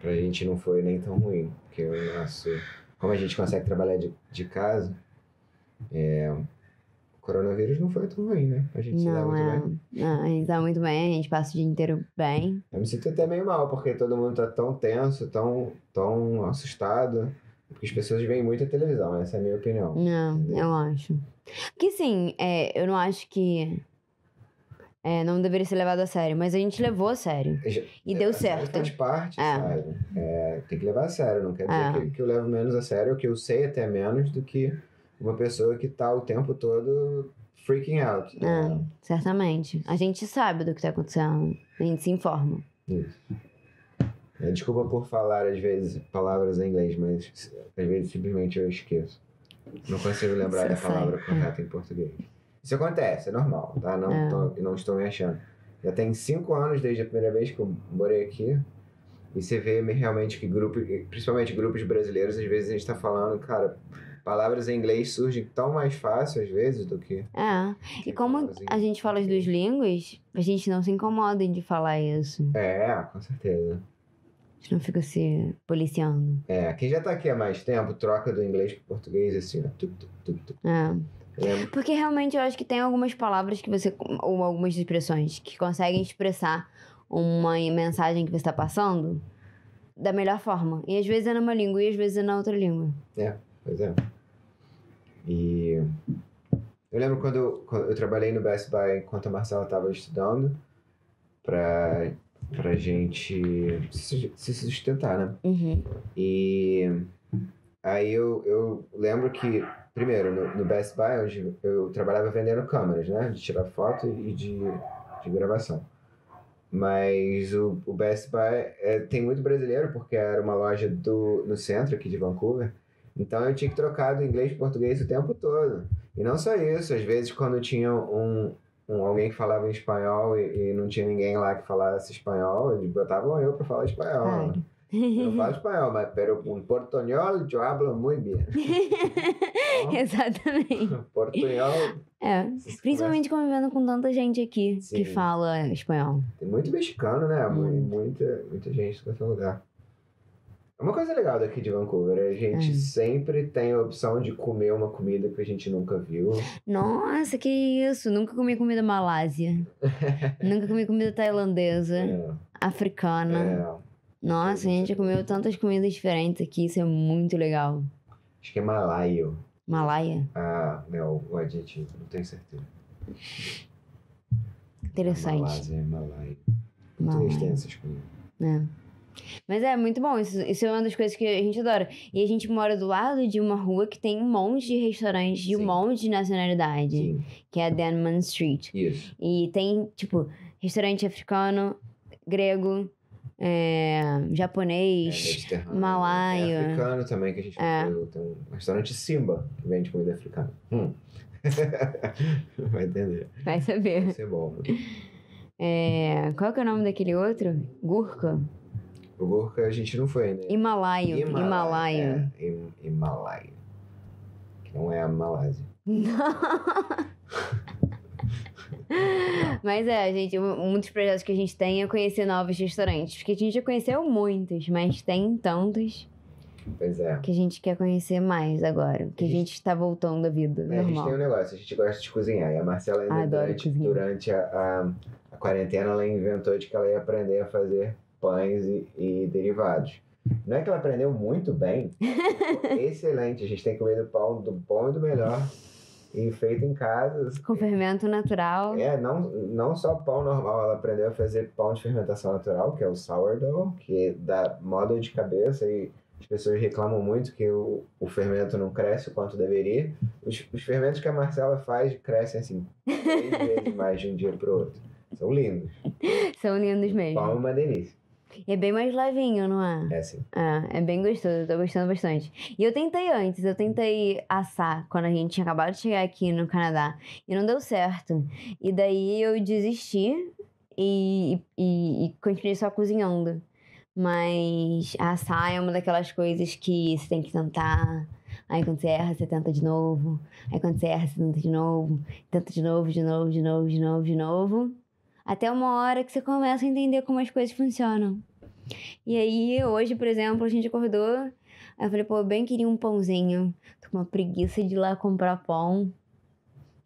S1: Pra gente não foi nem tão ruim. Porque o nosso... Como a gente consegue trabalhar de casa, o coronavírus não foi tão ruim, né? A gente se dá muito bem.
S2: Não, a gente tá muito bem, a gente passa o dia inteiro bem.
S1: Eu me sinto até meio mal, porque todo mundo tá tão tenso, tão assustado. Porque as pessoas veem muito a televisão, essa é a minha opinião.
S2: Não,
S1: Entendeu?
S2: eu acho. Porque assim, eu não acho que... não deveria ser levado a sério, mas a gente levou a sério. E deu certo.
S1: Faz parte, sabe? Tem que levar a sério. Não quer dizer que eu levo menos a sério, ou que eu sei até menos do que uma pessoa que tá o tempo todo freaking out.
S2: Certamente. A gente sabe do que tá acontecendo. A gente se informa.
S1: Isso. Desculpa por falar, às vezes, palavras em inglês, mas às vezes simplesmente eu esqueço. Não consigo lembrar da palavra correta em português. Isso acontece, é normal, tá? Não estou me achando. Já tem 5 anos desde a primeira vez que eu morei aqui. E você vê realmente que principalmente grupos brasileiros, às vezes a gente tá falando, cara, palavras em inglês surgem tão mais fácil às vezes do que...
S2: E como a gente fala as 2 línguas, a gente não se incomoda de falar isso.
S1: Com certeza.
S2: A gente não fica se policiando.
S1: Quem já tá aqui há mais tempo, troca do inglês pro português assim, né?
S2: Porque realmente eu acho que tem algumas palavras que ou algumas expressões que conseguem expressar uma mensagem que você está passando da melhor forma. E às vezes é numa língua e às vezes é na outra língua.
S1: Pois é. E eu lembro quando eu trabalhei no Best Buy enquanto a Marcela estava estudando pra gente se sustentar, né?
S2: Uhum.
S1: E aí eu lembro que, primeiro, no Best Buy, onde eu trabalhava vendendo câmeras, né? De tirar foto e de gravação. Mas o Best Buy tem muito brasileiro, porque era uma loja no centro aqui de Vancouver. Então eu tinha que trocar do inglês para português o tempo todo. E não só isso, às vezes quando tinha alguém que falava em espanhol e não tinha ninguém lá que falasse espanhol, eles botavam eu para falar espanhol.
S2: Claro.
S1: Eu não falo espanhol, mas en portuñol eu hablo muy bien.
S2: Exatamente.
S1: Portunhol.
S2: Principalmente convivendo com tanta gente aqui que fala espanhol.
S1: Tem muito mexicano, né? Muita gente em qualquer lugar. Uma coisa legal daqui de Vancouver, a gente sempre tem a opção de comer uma comida que a gente nunca viu.
S2: Nossa, que isso! Nunca comi comida malásia. Nunca comi comida tailandesa, africana. Nossa, a gente já comeu tantas comidas diferentes aqui, isso é muito legal.
S1: Acho que é malaio.
S2: Malaia?
S1: Não, o adjetivo, não tenho certeza.
S2: Interessante.
S1: Malásia, malaio. Muito tem essas comidas.
S2: Mas é muito bom, isso é uma das coisas que a gente adora. E a gente mora do lado de uma rua que tem um monte de restaurantes de um
S1: Sim.
S2: monte de nacionalidade.
S1: Sim,
S2: Que é a Denman Street.
S1: isso.
S2: E tem, tipo, restaurante africano, grego, japonês,
S1: Mediterrâneo.
S2: malaio.
S1: Tem africano também, que a gente foi. Tem um restaurante Simba, que vende comida africana. Vai entender.
S2: Vai saber.
S1: Vai ser bom.
S2: Qual que é o nome daquele outro? Gurkha?
S1: O Gurkha a gente não foi ainda.
S2: Himalaio.
S1: Himalaio. Que não é a Malásia.
S2: Mas gente, um dos projetos que a gente tem é conhecer novos restaurantes. Porque a gente já conheceu muitos, mas tem tantos
S1: Pois é.
S2: que a gente quer conhecer mais agora. Que a gente está voltando à vida
S1: A gente
S2: normal.
S1: tem um negócio, a gente gosta de cozinhar. E a Marcela ainda durante a quarentena, ela inventou de que ela ia aprender a fazer pães e derivados. Não é que ela aprendeu muito bem, excelente. A gente tem comido pão do bom e do melhor, e feito em casa.
S2: Com fermento natural.
S1: Não só pão normal, ela aprendeu a fazer pão de fermentação natural, que é o sourdough, que dá mó dor de cabeça e as pessoas reclamam muito que o fermento não cresce o quanto deveria. Os fermentos que a Marcela faz crescem assim 3 vezes mais de um dia pro outro. São lindos.
S2: São lindos mesmo.
S1: Pão é uma delícia.
S2: E é bem mais levinho, não é?
S1: É sim.
S2: É bem gostoso, eu tô gostando bastante. E eu tentei assar quando a gente tinha acabado de chegar aqui no Canadá. E não deu certo. E daí eu desisti e continuei só cozinhando. Mas assar é uma daquelas coisas que você tem que tentar. Aí quando você erra, você tenta de novo. Aí quando você erra, você tenta de novo. Tenta de novo. Até uma hora que você começa a entender como as coisas funcionam. E aí, hoje, por exemplo, a gente acordou. Aí eu falei, eu bem queria um pãozinho. Tô com uma preguiça de ir lá comprar pão.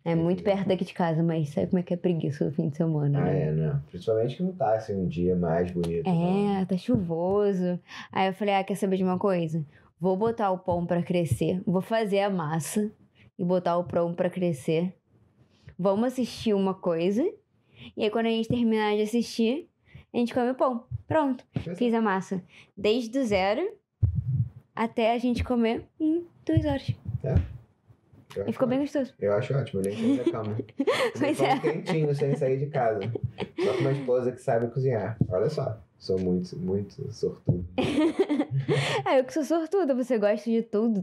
S2: É muito perto daqui de casa, mas sabe como é que é preguiça no fim de semana, né?
S1: Não. Principalmente que não tá assim um dia mais bonito.
S2: Tá chuvoso. Aí eu falei, quer saber de uma coisa? Vou botar o pão pra crescer. Vou fazer a massa e botar o pão pra crescer. Vamos assistir uma coisa. E aí, quando a gente terminar de assistir, a gente come o pão. Pronto. Fiz a massa. Desde o 0 até a gente comer em 2 horas. E ficou bem gostoso.
S1: Eu acho ótimo, nem sair da cama.
S2: Pois
S1: pão quentinho, sem sair de casa. Só com uma esposa que sabe cozinhar. Olha só. Sou muito, muito sortudo.
S2: Eu que sou sortuda. Você gosta de tudo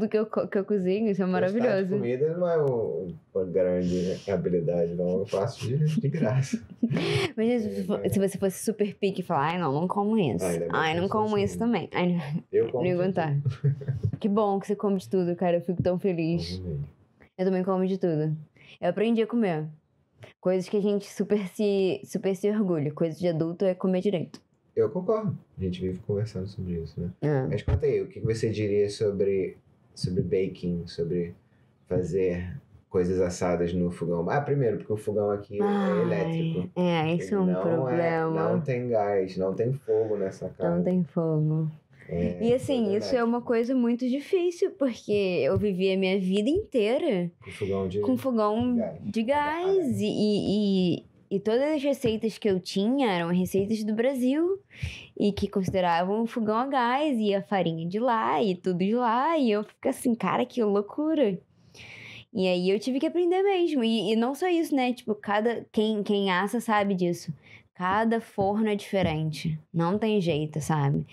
S2: que eu cozinho. Isso é maravilhoso.
S1: Gostar de comida não é uma grande habilidade, não. Eu faço de graça.
S2: Mas se você fosse super pique e falar, não como isso. Não como isso também.
S1: Eu como
S2: não ia aguentar. Que bom que você come de tudo, cara. Eu fico tão feliz. Eu também como de tudo. Eu aprendi a comer. Coisas que a gente super se orgulha. Coisas de adulto é comer direito.
S1: Eu concordo. A gente vive conversando sobre isso, né? Mas conta aí, o que você diria sobre baking, sobre fazer coisas assadas no fogão? Primeiro, porque o fogão aqui é elétrico.
S2: Isso é um problema.
S1: Não tem gás, não tem fogo nessa casa.
S2: Não tem fogo. E assim, isso é uma coisa muito difícil, porque eu vivi a minha vida inteira com fogão de gás. E todas as receitas que eu tinha eram receitas do Brasil e que consideravam o fogão a gás e a farinha de lá e tudo de lá. E eu fico assim, cara, que loucura. E aí eu tive que aprender mesmo. E não só isso, né? Tipo, quem assa sabe disso. Cada forno é diferente. Não tem jeito, sabe?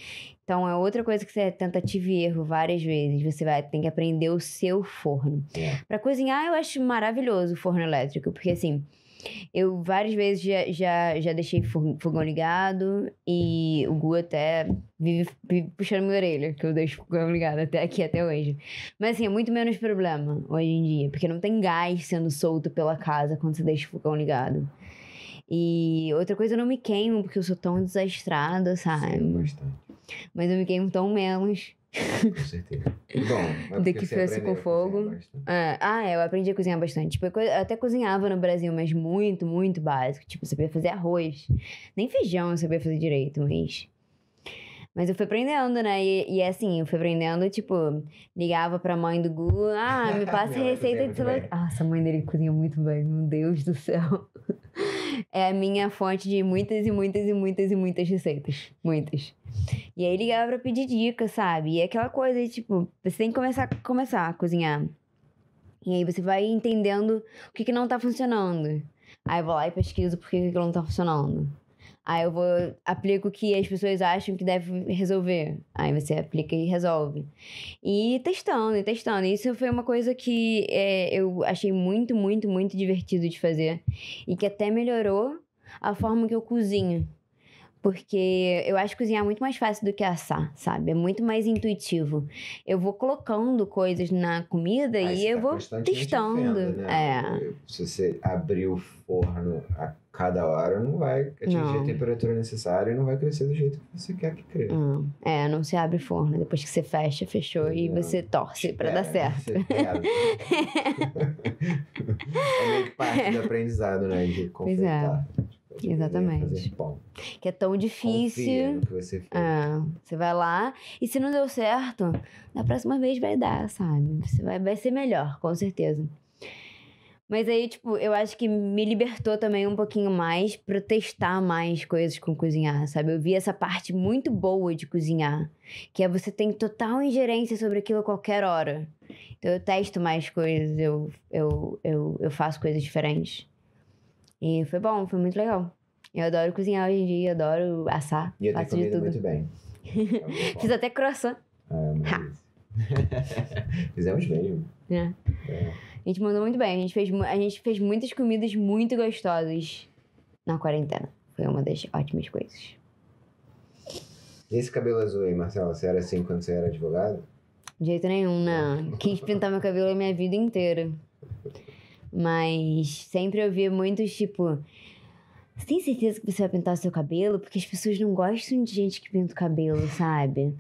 S2: Então, é outra coisa que você tentativa e erro várias vezes. Você vai ter que aprender o seu forno. Pra cozinhar, eu acho maravilhoso o forno elétrico. Porque, assim, eu várias vezes já deixei fogão ligado. E o Gu até vive puxando minha orelha, que eu deixo o fogão ligado até hoje. Mas, assim, é muito menos problema hoje em dia. Porque não tem gás sendo solto pela casa quando você deixa o fogão ligado. E outra coisa, eu não me queimo, porque eu sou tão desastrada, sabe?
S1: Sim, bastante.
S2: Mas eu me queimo tão menos.
S1: Com certeza. Bom,
S2: do que fosse com fogo. Eu aprendi a cozinhar bastante. Tipo, eu até cozinhava no Brasil, mas muito, muito básico. Tipo, eu sabia fazer arroz. Nem feijão eu sabia fazer direito, mas eu fui aprendendo, né? E assim, eu fui aprendendo, tipo, ligava pra mãe do Gu, me passa a receita de celular. Nossa, a mãe dele cozinha muito bem, meu Deus do céu. É a minha fonte de muitas receitas. Muitas. E aí ligava pra pedir dica, sabe? E é aquela coisa, tipo, você tem que começar a cozinhar. E aí você vai entendendo o que não tá funcionando. Aí eu vou lá e pesquiso por que não tá funcionando. Aí eu aplico o que as pessoas acham que deve resolver. Aí você aplica e resolve. E testando, e testando. Isso foi uma coisa que eu achei muito, muito, muito divertido de fazer. E que até melhorou a forma que eu cozinho. Porque eu acho cozinhar muito mais fácil do que assar, sabe? É muito mais intuitivo. Eu vou colocando coisas na comida e eu vou testando.
S1: Se você abrir o forno a cada hora, não vai atingir a temperatura necessária e não vai crescer do jeito que você quer que cresça.
S2: Não se abre forno. Depois que você fecha, fechou e você torce pra dar certo.
S1: É meio que parte do aprendizado, né? De confeitar.
S2: Exatamente. Que é tão difícil.
S1: Confia no que você fez.
S2: Você vai lá e se não deu certo, da próxima vez vai dar, sabe? Vai ser melhor, com certeza. Mas aí, tipo, eu acho que me libertou também um pouquinho mais pra testar mais coisas com cozinhar, sabe? Eu vi essa parte muito boa de cozinhar, que é você tem total ingerência sobre aquilo a qualquer hora. Então eu testo mais coisas, eu faço coisas diferentes. E foi bom, foi muito legal. Eu adoro cozinhar hoje em dia, adoro assar.
S1: E eu tenho comido muito bem.
S2: Fiz até croissant.
S1: Fizemos mesmo.
S2: A gente mandou muito bem. A gente fez muitas comidas muito gostosas na quarentena. Foi uma das ótimas coisas.
S1: E esse cabelo azul aí, Marcela? Você era assim quando você era advogado?
S2: De jeito nenhum, não. Quis pintar meu cabelo a minha vida inteira. Mas sempre eu via muitos, tipo... Você tem certeza que você vai pintar o seu cabelo? Porque as pessoas não gostam de gente que pinta o cabelo, sabe?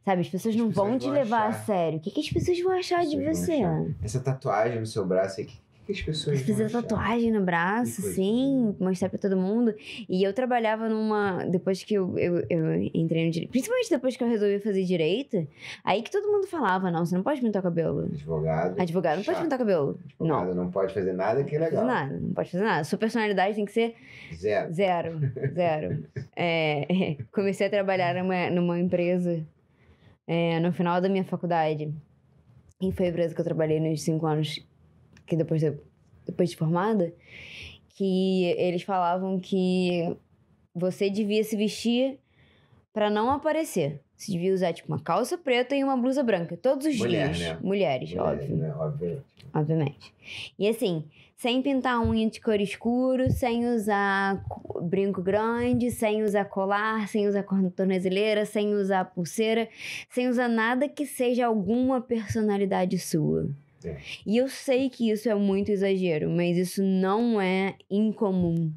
S2: Sabe, as pessoas não vão te levar a sério. O que as pessoas vão achar de você?
S1: Essa tatuagem no seu braço aí, o que as pessoas vão achar?
S2: Fiz a tatuagem no braço, sim, mostrar pra todo mundo. E eu trabalhava numa... Depois que eu entrei no direito, principalmente depois que eu resolvi fazer direito, aí que todo mundo falava, não, você não pode pintar o cabelo. Advogado não pode pintar o cabelo.
S1: Advogado não pode fazer nada que é legal.
S2: Não pode fazer nada. Sua personalidade tem que ser... Zero. Comecei a trabalhar numa empresa no final da minha faculdade. E foi a empresa que eu trabalhei nos 5 anos que depois de formada, que eles falavam que você devia se vestir pra não aparecer. Você devia usar, tipo, uma calça preta e uma blusa branca. Todos os dias.
S1: Né?
S2: Mulheres, óbvio.
S1: Né?
S2: Obviamente. E assim, sem pintar unha de cor escuro, sem usar brinco grande, sem usar colar, sem usar tornozeleira, sem usar pulseira, sem usar nada que seja alguma personalidade sua. E eu sei que isso é muito exagero, mas isso não é incomum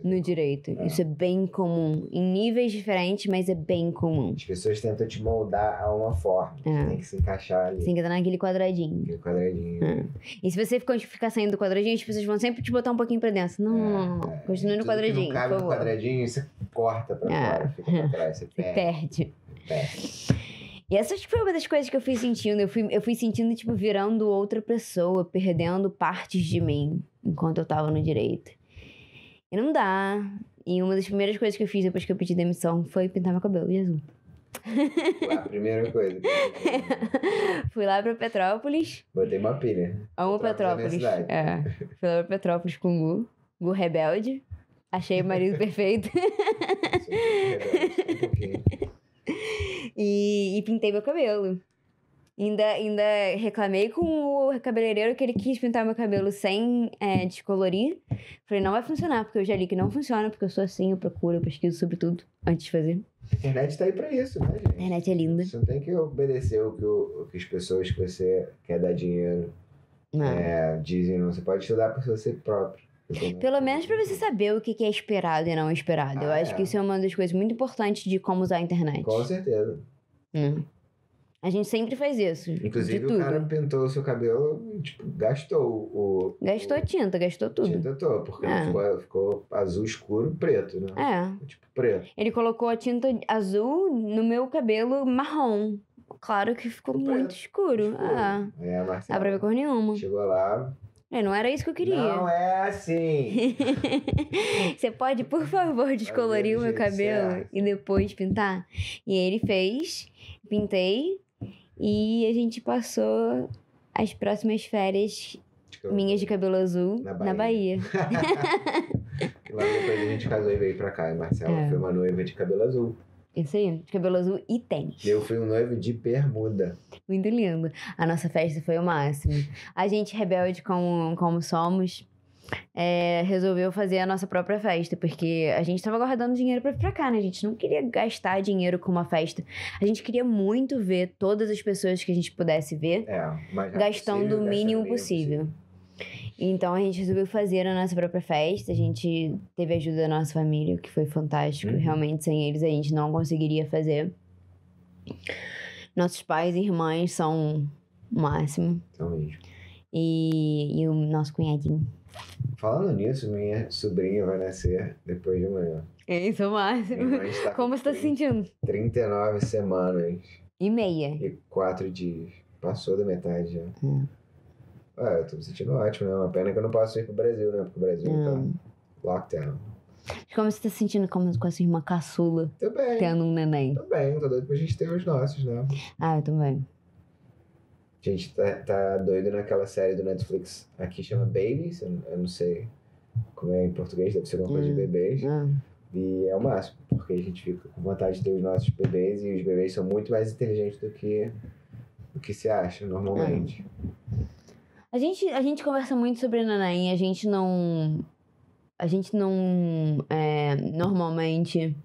S2: no direito. Isso é bem comum. Em níveis diferentes, mas é bem comum.
S1: As pessoas tentam te moldar a uma forma. Você tem que se encaixar ali.
S2: Você tem que estar naquele quadradinho. E se você ficar saindo do quadradinho, as pessoas vão sempre te botar um pouquinho pra dentro. Não. Continue no quadradinho.
S1: Se não cabe no quadradinho, você corta pra fora, fica pra trás. Você perde.
S2: E essa acho que foi uma das coisas que eu fui sentindo. Eu fui sentindo, tipo, virando outra pessoa, perdendo partes de mim enquanto eu tava no direito. E não dá. E uma das primeiras coisas que eu fiz depois que eu pedi demissão foi pintar meu cabelo de azul.
S1: A primeira coisa.
S2: Fui lá pra Petrópolis.
S1: Botei uma pilha.
S2: Amo Petrópolis. Fui lá pra Petrópolis com o Gu rebelde. Achei o marido perfeito. E pintei meu cabelo. Ainda reclamei com o cabeleireiro que ele quis pintar meu cabelo sem descolorir. Falei, não vai funcionar, porque eu já li que não funciona, porque eu sou assim, eu pesquiso sobre tudo antes de fazer.
S1: A internet tá aí pra isso, né, gente?
S2: A internet é linda.
S1: Você não tem que obedecer o que as pessoas que você quer dar dinheiro dizem, não. Você pode estudar por você próprio.
S2: Pelo menos pra você saber o que é esperado e não esperado. Eu acho que isso é uma das coisas muito importantes de como usar a internet.
S1: Com certeza.
S2: A gente sempre faz isso.
S1: Inclusive, o cara pintou o seu cabelo, tipo, gastou
S2: tinta, gastou tudo.
S1: Tinta toda, porque ficou azul escuro, preto, né? Tipo, preto.
S2: Ele colocou a tinta azul no meu cabelo marrom. Claro que ficou muito escuro.
S1: Aí a Marcela
S2: dá pra ver cor nenhuma.
S1: chegou lá,
S2: Não era isso que eu queria.
S1: Não é assim.
S2: Você pode, por favor, descolorir o meu
S1: jeito
S2: cabelo
S1: certo.
S2: e depois pintar? E ele fez, pintei e a gente passou as próximas férias minhas de cabelo azul na Bahia.
S1: E logo depois a gente casou e veio pra cá. E Marcela foi uma noiva de cabelo azul.
S2: Isso aí, de cabelo azul e tênis.
S1: Eu fui um noivo de bermuda.
S2: Muito lindo. A nossa festa foi o máximo. A gente, rebelde como somos, resolveu fazer a nossa própria festa, porque a gente tava guardando dinheiro pra vir pra cá, né? A gente não queria gastar dinheiro com uma festa. A gente queria muito ver todas as pessoas que a gente pudesse ver,
S1: mas
S2: gastando o mínimo possível. Então a gente resolveu fazer a nossa própria festa. A gente teve a ajuda da nossa família, o que foi fantástico. Realmente, sem eles, a gente não conseguiria fazer. Nossos pais e irmãs são o máximo.
S1: São mesmo.
S2: E o nosso cunhadinho.
S1: Falando nisso, minha sobrinha vai nascer depois de amanhã.
S2: Isso é o máximo. Como você tá se sentindo?
S1: 39 semanas.
S2: E meia.
S1: E 4 dias. Passou da metade já. Eu tô me sentindo ótimo, né? Uma pena que eu não posso ir pro Brasil, né? Porque o Brasil tá lockdown.
S2: Como você tá se sentindo com a sua irmã caçula?
S1: Tô bem.
S2: Tendo um neném?
S1: Tô bem, tô doido pra gente ter os nossos, né?
S2: Eu também.
S1: A gente tá doido naquela série do Netflix. Aqui chama Babies, eu não sei como é em português, deve ser alguma coisa de bebês. E é o máximo, porque a gente fica com vontade de ter os nossos bebês e os bebês são muito mais inteligentes do que se acha normalmente.
S2: A gente conversa muito sobre neném, a gente não normalmente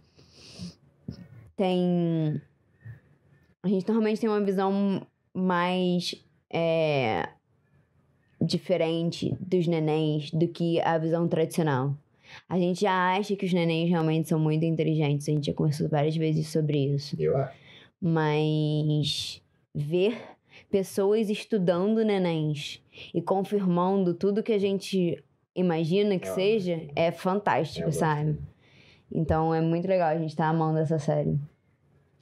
S2: tem... A gente normalmente tem uma visão mais diferente dos nenéns do que a visão tradicional. A gente já acha que os nenéns realmente são muito inteligentes, a gente já conversou várias vezes sobre isso.
S1: Eu acho.
S2: Mas ver pessoas estudando nenéns e confirmando tudo que a gente imagina que seja, é fantástico, sabe? Então é muito legal, a gente tá amando essa série.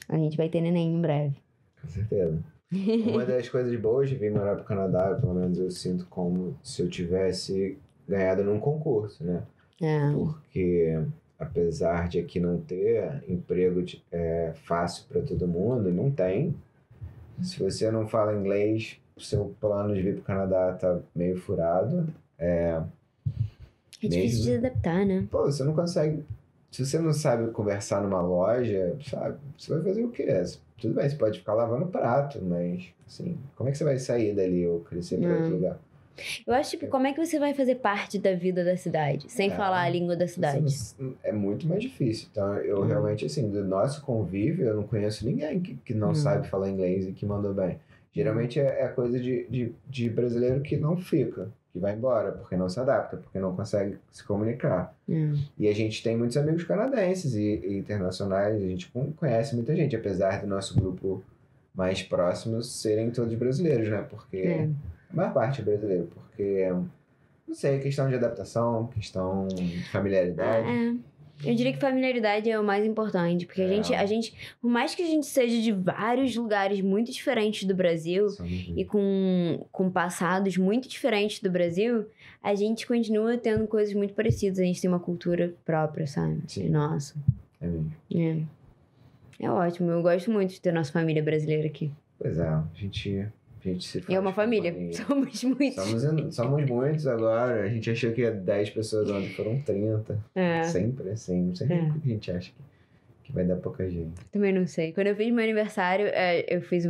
S2: A gente vai ter neném em breve.
S1: Com certeza. Uma das coisas boas de vir morar pro Canadá, pelo menos eu sinto como se eu tivesse ganhado num concurso, né? Porque apesar de aqui não ter emprego fácil para todo mundo, não tem. Se você não fala inglês, o seu plano de vir pro Canadá tá meio furado.
S2: É difícil de adaptar, né?
S1: Pô, você não consegue... Se você não sabe conversar numa loja, sabe? Você vai fazer o quê? Tudo bem, você pode ficar lavando prato, mas, assim, como é que você vai sair dali ou crescer pra outro lugar?
S2: Eu acho, como é que você vai fazer parte da vida da cidade, sem falar a língua da cidade?
S1: É muito mais difícil. Então, eu realmente, assim, do nosso convívio, eu não conheço ninguém que não sabe falar inglês e que mandou bem. Geralmente é coisa de brasileiro que não fica, que vai embora, porque não se adapta, porque não consegue se comunicar. E a gente tem muitos amigos canadenses e internacionais, a gente conhece muita gente, apesar do nosso grupo mais próximo serem todos brasileiros, né? Porque a maior parte é brasileiro, porque, não sei, questão de adaptação, questão de familiaridade.
S2: Eu diria que familiaridade é o mais importante, porque a gente, por mais que a gente seja de vários lugares muito diferentes do Brasil e com passados muito diferentes do Brasil, a gente continua tendo coisas muito parecidas. A gente tem uma cultura própria, sabe?
S1: Sim.
S2: Nossa.
S1: É mesmo.
S2: É ótimo. Eu gosto muito de ter nossa família brasileira aqui.
S1: Pois é, a gente se faz
S2: é uma família. Somos muitos.
S1: Somos muitos agora. A gente achou que ia 10 pessoas ontem, foram 30. Sempre assim. Não sei por que a gente acha que vai dar pouca gente.
S2: Também não sei. Quando eu fiz meu aniversário, eu fiz...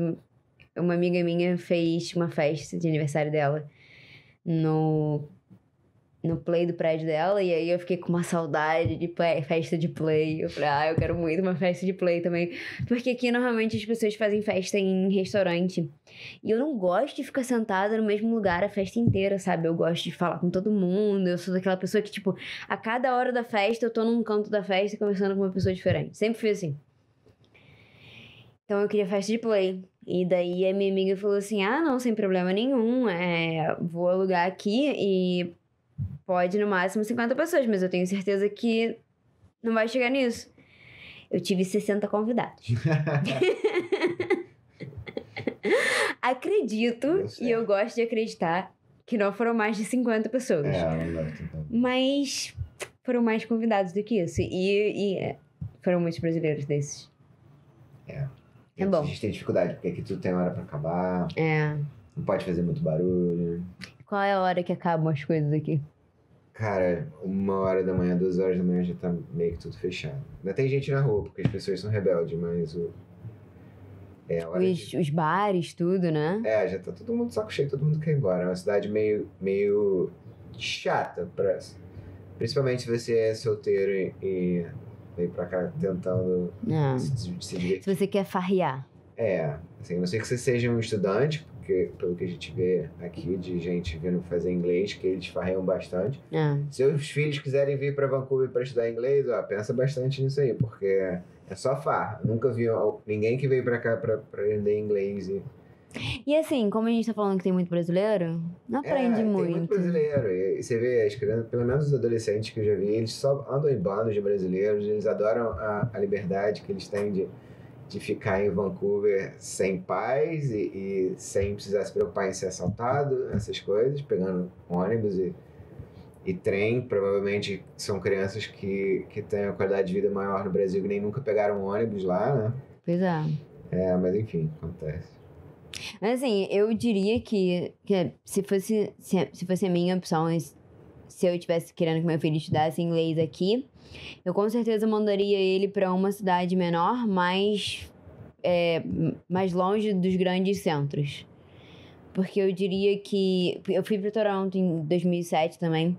S2: Uma amiga minha fez uma festa de aniversário dela no play do prédio dela, e aí eu fiquei com uma saudade de festa de play. Eu falei, eu quero muito uma festa de play também, porque aqui normalmente as pessoas fazem festa em restaurante, e eu não gosto de ficar sentada no mesmo lugar a festa inteira, sabe? Eu gosto de falar com todo mundo, eu sou daquela pessoa que, tipo, a cada hora da festa eu tô num canto da festa conversando com uma pessoa diferente, sempre fui assim. Então eu queria festa de play. E daí a minha amiga falou assim, não, sem problema nenhum, vou alugar aqui e pode no máximo 50 pessoas, mas eu tenho certeza que não vai chegar nisso. Eu tive 60 convidados. Acredito, e eu gosto de acreditar, que não foram mais de 50 pessoas.
S1: Não dá tempo.
S2: Mas foram mais convidados do que isso. E foram muitos brasileiros desses. É bom.
S1: A gente tem dificuldade, porque aqui tudo tem hora pra acabar. Não pode fazer muito barulho.
S2: Qual é a hora que acabam as coisas aqui?
S1: Cara, 1h da manhã, 2h da manhã já tá meio que tudo fechado. Ainda tem gente na rua, porque as pessoas são rebeldes, mas a hora
S2: Os bares, tudo, né?
S1: já tá todo mundo de saco cheio, todo mundo quer ir embora. É uma cidade meio chata, principalmente se você é solteiro e veio pra cá tentando se divertir.
S2: Se você quer farrear.
S1: Assim, a não ser que você seja um estudante, porque pelo que a gente vê aqui de gente vindo fazer inglês, que eles farreiam bastante. Se os filhos quiserem vir pra Vancouver pra estudar inglês, pensa bastante nisso aí, porque é só farra. Nunca vi ninguém que veio pra cá pra aprender inglês.
S2: E assim, como a gente tá falando que tem muito brasileiro, não aprende muito.
S1: Tem muito brasileiro. E você vê as crianças, pelo menos os adolescentes que eu já vi, eles só andam em bandos de brasileiros, eles adoram a liberdade que eles têm de ficar em Vancouver sem pais e sem precisar se preocupar em ser assaltado, essas coisas, pegando ônibus e trem. Provavelmente são crianças que têm uma qualidade de vida maior no Brasil, que nem nunca pegaram ônibus lá, né?
S2: Pois é.
S1: Mas enfim, acontece.
S2: Mas assim, eu diria que se fosse a minha opção, se eu estivesse querendo que meu filho estudasse inglês aqui, eu com certeza mandaria ele para uma cidade menor, mais longe dos grandes centros. Porque eu diria que... Eu fui para Toronto em 2007 também.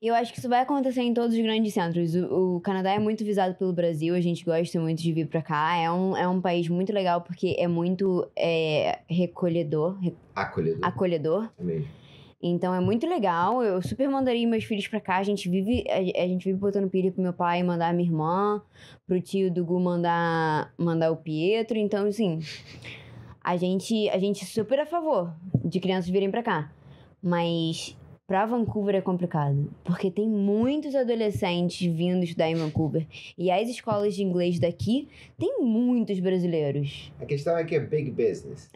S2: E eu acho que isso vai acontecer em todos os grandes centros. O Canadá é muito visado pelo Brasil, a gente gosta muito de vir pra cá. É um país muito legal porque é muito recolhedor. Acolhedor.
S1: É mesmo.
S2: Então é muito legal. Eu super mandaria meus filhos pra cá. A gente vive botando pilha pro meu pai mandar a minha irmã, pro tio do Gu mandar o Pietro. Então, assim, a gente super a favor de crianças virem pra cá. Mas pra Vancouver é complicado, porque tem muitos adolescentes vindo estudar em Vancouver. E as escolas de inglês daqui tem muitos brasileiros.
S1: A questão é que é big business.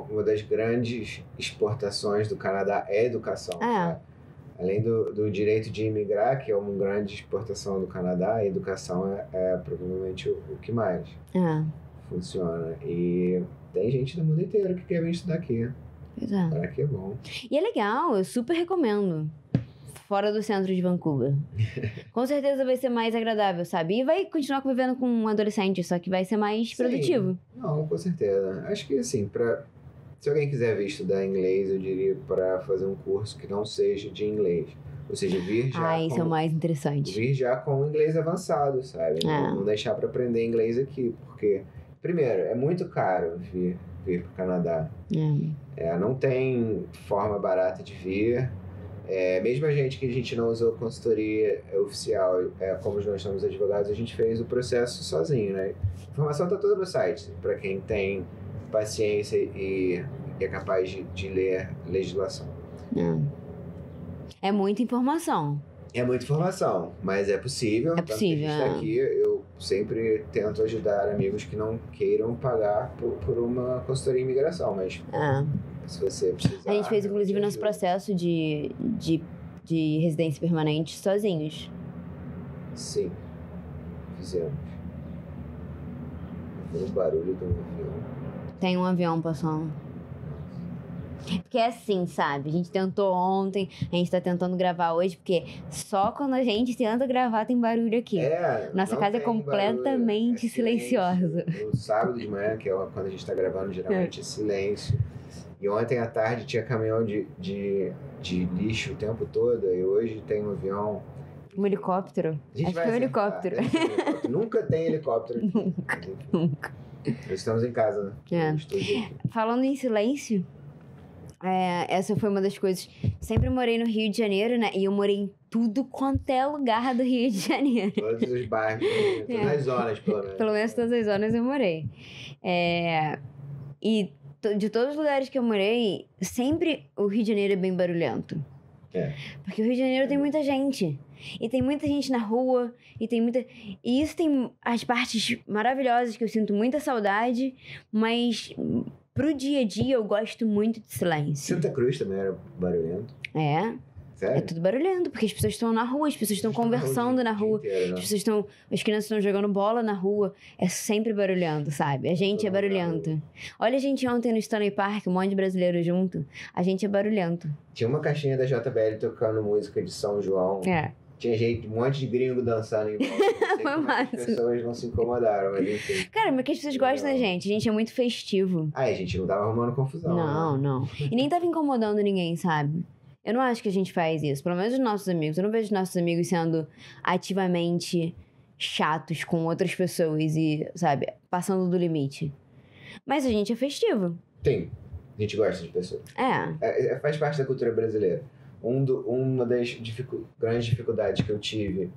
S1: Uma das grandes exportações do Canadá é a educação. Sabe? Além do direito de imigrar, que é uma grande exportação do Canadá, a educação é provavelmente o que mais funciona. E tem gente do mundo inteiro que quer vir estudar aqui.
S2: Pois é.
S1: Para que é bom.
S2: E é legal, eu super recomendo. Fora do centro de Vancouver. Com certeza vai ser mais agradável, sabe? E vai continuar convivendo com um adolescente, só que vai ser mais produtivo.
S1: Não, com certeza. Acho que assim, se alguém quiser vir estudar inglês, eu diria para fazer um curso que não seja de inglês. Ou seja, vir já
S2: isso é o mais interessante.
S1: Vir já com inglês avançado, sabe? Não deixar para aprender inglês aqui, porque, primeiro, é muito caro vir para o Canadá. Não tem forma barata de vir. Mesmo a gente não usou consultoria oficial, como nós somos advogados, a gente fez o processo sozinho, né? A informação está toda no site, para quem tem paciência e é capaz de ler legislação.
S2: É muita informação.
S1: É muita informação, mas é possível.
S2: É possível.
S1: A gente tá aqui, eu sempre tento ajudar amigos que não queiram pagar por uma consultoria em imigração, mas se você precisar...
S2: A gente fez, inclusive, nosso processo de residência permanente sozinhos.
S1: Sim, fizemos. Foi um barulho de um avião.
S2: Tem um avião passando. Porque é assim, sabe? A gente tentou ontem, a gente tá tentando gravar hoje, porque só quando a gente tenta gravar tem barulho aqui. Nossa casa é completamente silenciosa.
S1: No sábado de manhã, que é quando a gente tá gravando, geralmente é silêncio. E ontem à tarde tinha caminhão de lixo o tempo todo, e hoje tem um avião.
S2: Um helicóptero? Acho que foi um helicóptero.
S1: Nunca tem helicóptero aqui.
S2: Nunca.
S1: Nós estamos em casa, né?
S2: Falando em silêncio, essa foi uma das coisas. Sempre morei no Rio de Janeiro, né? E eu morei em tudo quanto é lugar do Rio de Janeiro.
S1: Todos os bairros, todas as zonas, pelo menos.
S2: Pelo menos todas as zonas eu morei. E de todos os lugares que eu morei, sempre o Rio de Janeiro é bem barulhento. Porque o Rio de Janeiro tem muita gente. E tem muita gente na rua. E isso tem as partes maravilhosas que eu sinto muita saudade. Mas pro dia a dia, eu gosto muito de silêncio.
S1: Santa Cruz também era barulhento.
S2: É
S1: Sério?
S2: tudo barulhento, porque as pessoas estão na rua, as pessoas estão conversando na rua.
S1: Inteiro, né?
S2: As crianças estão jogando bola na rua. É sempre barulhento, sabe? A gente é barulhento. Olha a gente ontem no Stanley Park, um monte de brasileiro junto. A gente é barulhento.
S1: Tinha uma caixinha da JBL tocando música de São João.
S2: É.
S1: Tinha gente, um monte de gringo dançando em volta. Não sei
S2: Foi
S1: como é que as
S2: massa.
S1: pessoas não se incomodaram, mas enfim.
S2: Cara, mas que as pessoas gostam da gente. A gente é muito festivo.
S1: Ah, a gente não tava arrumando confusão.
S2: Não,
S1: né?
S2: não. E nem tava incomodando ninguém, sabe? Eu não acho que a gente faz isso. Pelo menos os nossos amigos. Eu não vejo os nossos amigos sendo ativamente chatos com outras pessoas e, sabe, passando do limite. Mas a gente é festivo.
S1: Sim, a gente gosta de pessoas. Faz parte da cultura brasileira. Uma das grandes dificuldades que eu tive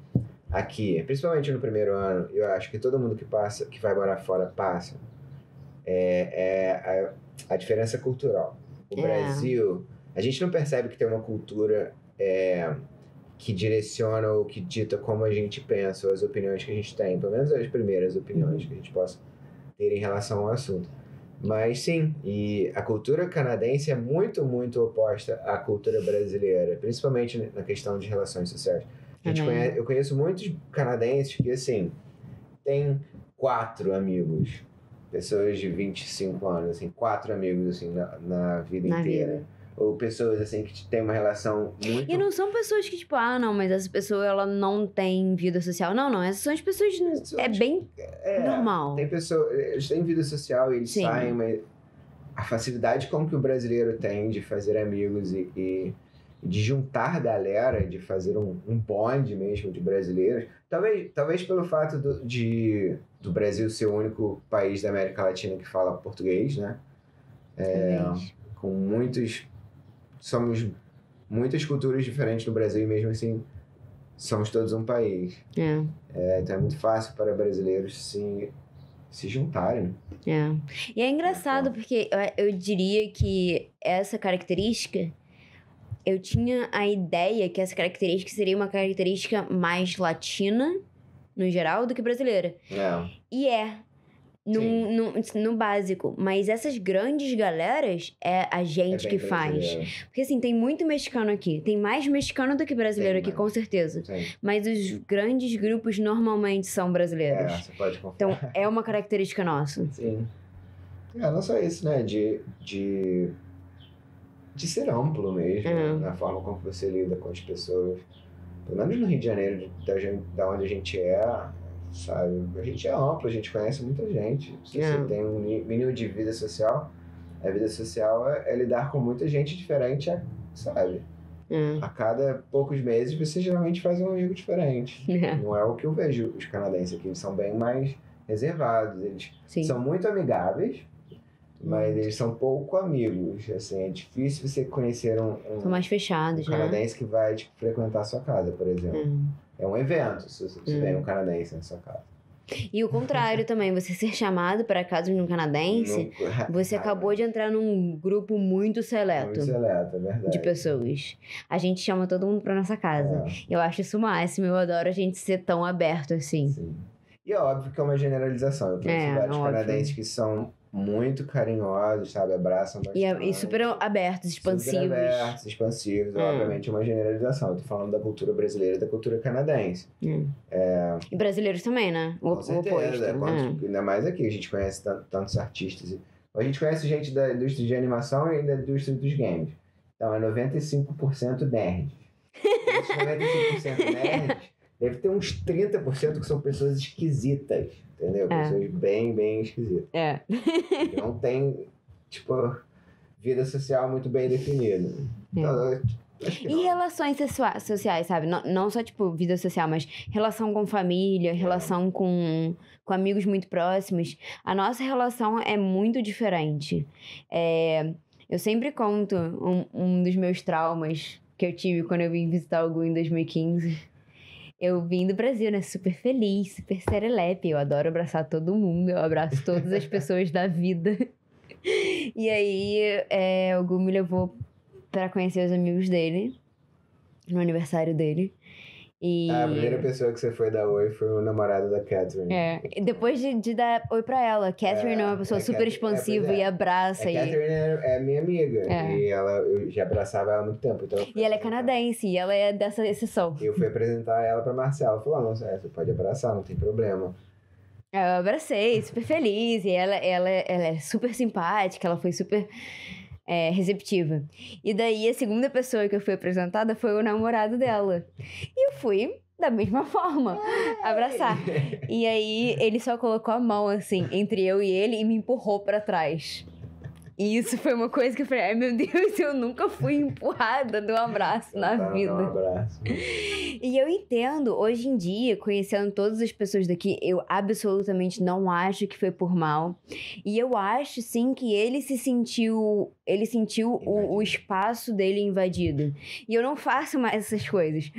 S1: aqui, principalmente no primeiro ano, eu acho que todo mundo que vai morar fora passa, a diferença cultural. O Brasil, a gente não percebe que tem uma cultura que direciona ou que dita como a gente pensa, ou as opiniões que a gente tem, pelo menos as primeiras opiniões que a gente possa ter em relação ao assunto. Mas sim, e a cultura canadense é muito, muito oposta à cultura brasileira, principalmente na questão de relações sociais. Eu conheço muitos canadenses que, assim, têm 4 amigos, pessoas de 25 anos, assim, 4 amigos, assim, na vida inteira. Ou pessoas, assim, que têm uma relação muito...
S2: E não são pessoas que, tipo, não, mas essa pessoa, ela não tem vida social. Não, essas são as pessoas... É bem normal.
S1: Tem pessoas... Eles têm vida social e eles saem, mas a facilidade com que o brasileiro tem de fazer amigos e de juntar galera, de fazer um bonde mesmo de brasileiros. Talvez pelo fato do Brasil ser o único país da América Latina que fala português, né? Com somos muitas culturas diferentes no Brasil e mesmo assim somos todos um país. Então é muito fácil para brasileiros se juntarem.
S2: E é engraçado porque eu diria que essa característica, eu tinha a ideia que essa característica seria uma característica mais latina, no geral, do que brasileira. E no básico. Mas essas grandes galeras é a gente que faz. Porque assim, tem muito mexicano aqui. Tem mais mexicano do que brasileiro aqui, com certeza. Mas os grandes grupos normalmente são brasileiros.
S1: Você pode confiar.
S2: Então é uma característica nossa.
S1: Sim. Não só isso, né? De ser amplo mesmo, na forma como você lida com as pessoas. Pelo menos no Rio de Janeiro, da onde a gente sabe? A gente é amplo, a gente conhece muita gente. Se você tem um mínimo de vida social, a vida social é lidar com muita gente diferente, sabe? A cada poucos meses você geralmente faz um amigo diferente. Não é o que eu vejo os canadenses aqui, eles são bem mais reservados, eles são muito amigáveis, mas eles são pouco amigos, assim, é difícil você conhecer
S2: são mais fechados,
S1: canadense que vai frequentar a sua casa, por exemplo. É um evento se você tiver um canadense na sua casa.
S2: E o contrário também, você ser chamado para a casa de um canadense, você acabou de entrar num grupo muito seleto.
S1: Muito seleto, é verdade.
S2: De pessoas. A gente chama todo mundo para nossa casa. Eu acho isso o máximo, eu adoro a gente ser tão aberto assim.
S1: Sim. E é óbvio que é uma generalização. Eu conheço vários canadenses que são muito carinhosos, sabe? Abraçam bastante.
S2: E super abertos, expansivos.
S1: Super abertos, expansivos. Obviamente é uma generalização. Eu tô falando da cultura brasileira e da cultura canadense.
S2: E brasileiros também, né?
S1: Com certeza. Ainda mais aqui. A gente conhece tantos artistas. A gente conhece gente da indústria de animação e da indústria dos games. Então é 95% nerd. Esses 95% nerds, deve ter uns 30% que são pessoas esquisitas. Entendeu? Pessoas bem, bem esquisitas. Que não tem, vida social muito bem definida. Então,
S2: e relações sociais, sabe? Não só, vida social, mas relação com família, relação com amigos muito próximos. A nossa relação é muito diferente. Eu sempre conto um dos meus traumas que eu tive quando eu vim visitar o Gu em 2015. Eu vim do Brasil, né? Super feliz, super serelepe. Eu adoro abraçar todo mundo. Eu abraço todas as pessoas da vida. E aí, o Gu me levou para conhecer os amigos dele, no aniversário dele. E...
S1: A primeira pessoa que você foi dar oi foi o namorado da Catherine.
S2: E depois de dar oi pra ela, Catherine é uma pessoa super expansiva e abraça.
S1: A Catherine é minha amiga. E eu já abraçava ela há muito tempo. Então
S2: e ela é canadense, e ela é dessa exceção.
S1: Eu fui apresentar ela pra Marcela. Ela falou, não, você pode abraçar, não tem problema.
S2: Eu abracei, super feliz. E ela é super simpática, ela foi super receptiva. E daí, a segunda pessoa que eu fui apresentada foi o namorado dela. E eu fui da mesma forma, abraçar. E aí, ele só colocou a mão, assim, entre eu e ele e me empurrou pra trás. E isso foi uma coisa que eu falei, ai meu Deus, eu nunca fui empurrada de um abraço na vida.
S1: Um abraço.
S2: E eu entendo, hoje em dia, conhecendo todas as pessoas daqui, eu absolutamente não acho que foi por mal. E eu acho, sim, que ele sentiu o espaço dele invadido. E eu não faço mais essas coisas.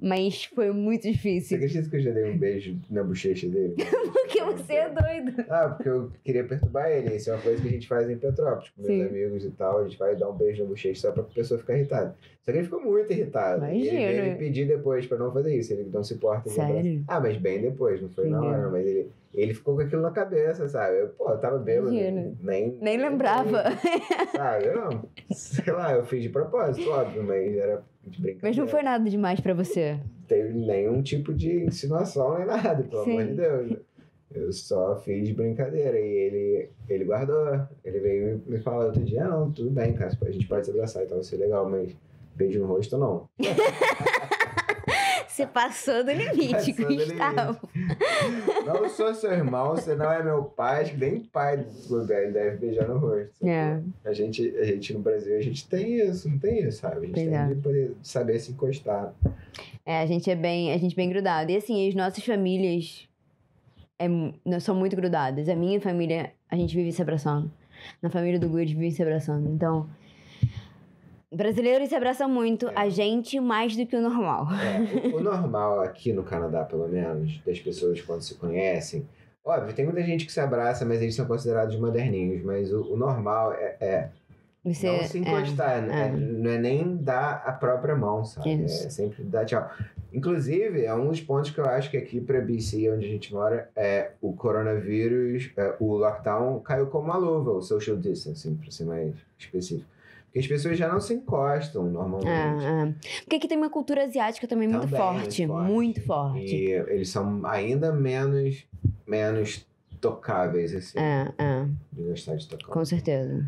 S2: Mas foi muito
S1: Você
S2: difícil.
S1: acredita que eu já dei um beijo na bochecha dele?
S2: Porque você é doido.
S1: Porque eu queria perturbar ele. Isso é uma coisa que a gente faz em Petrópolis, com meus amigos e tal. A gente vai dar um beijo na bochecha só pra pessoa ficar irritada. Só que ele ficou muito irritado.
S2: Imagina.
S1: E ele veio me pedir depois pra não fazer isso. Ele não se importa.
S2: Sério?
S1: Mas bem depois, não foi na hora. Mas ele ficou com aquilo na cabeça, sabe? Eu tava bêbado. Nem lembrava. Sabe? Eu não. Sei lá, eu fiz de propósito, óbvio, mas era de brincadeira.
S2: Mas não foi nada demais pra você?
S1: Não teve nenhum tipo de insinuação nem nada, pelo amor de Deus. Eu só fiz de brincadeira e ele guardou. Ele veio me falar outro dia, não, tudo bem, cara, a gente pode se abraçar, então vai ser legal, mas beijo no rosto não.
S2: Você passou do limite, Gustavo.
S1: Não sou seu irmão, você não é meu pai, acho que nem pai ele deve beijar no rosto. A gente no Brasil, a gente tem isso, não tem isso, sabe? A gente tem de poder saber se encostar.
S2: A gente é bem grudado. E assim, as nossas famílias são muito grudadas. A minha família, a gente vive se abraçando. Na família do Gui, a gente vive se abraçando. Então, brasileiros se abraçam muito, a gente mais do que o normal.
S1: O normal aqui no Canadá, pelo menos, das pessoas quando se conhecem, óbvio, tem muita gente que se abraça, mas eles são considerados moderninhos, mas o normal não se encostar, não é nem dar a própria mão, sabe?
S2: Isso.
S1: É sempre dar tchau. Inclusive, é um dos pontos que eu acho que aqui pra BC, onde a gente mora, o coronavírus, o lockdown caiu como uma luva, o social distancing, pra ser mais específico. Porque as pessoas já não se encostam normalmente.
S2: Porque aqui tem uma cultura asiática também muito forte. Muito forte.
S1: E eles são ainda menos tocáveis, assim. De gostar de tocar.
S2: Com certeza.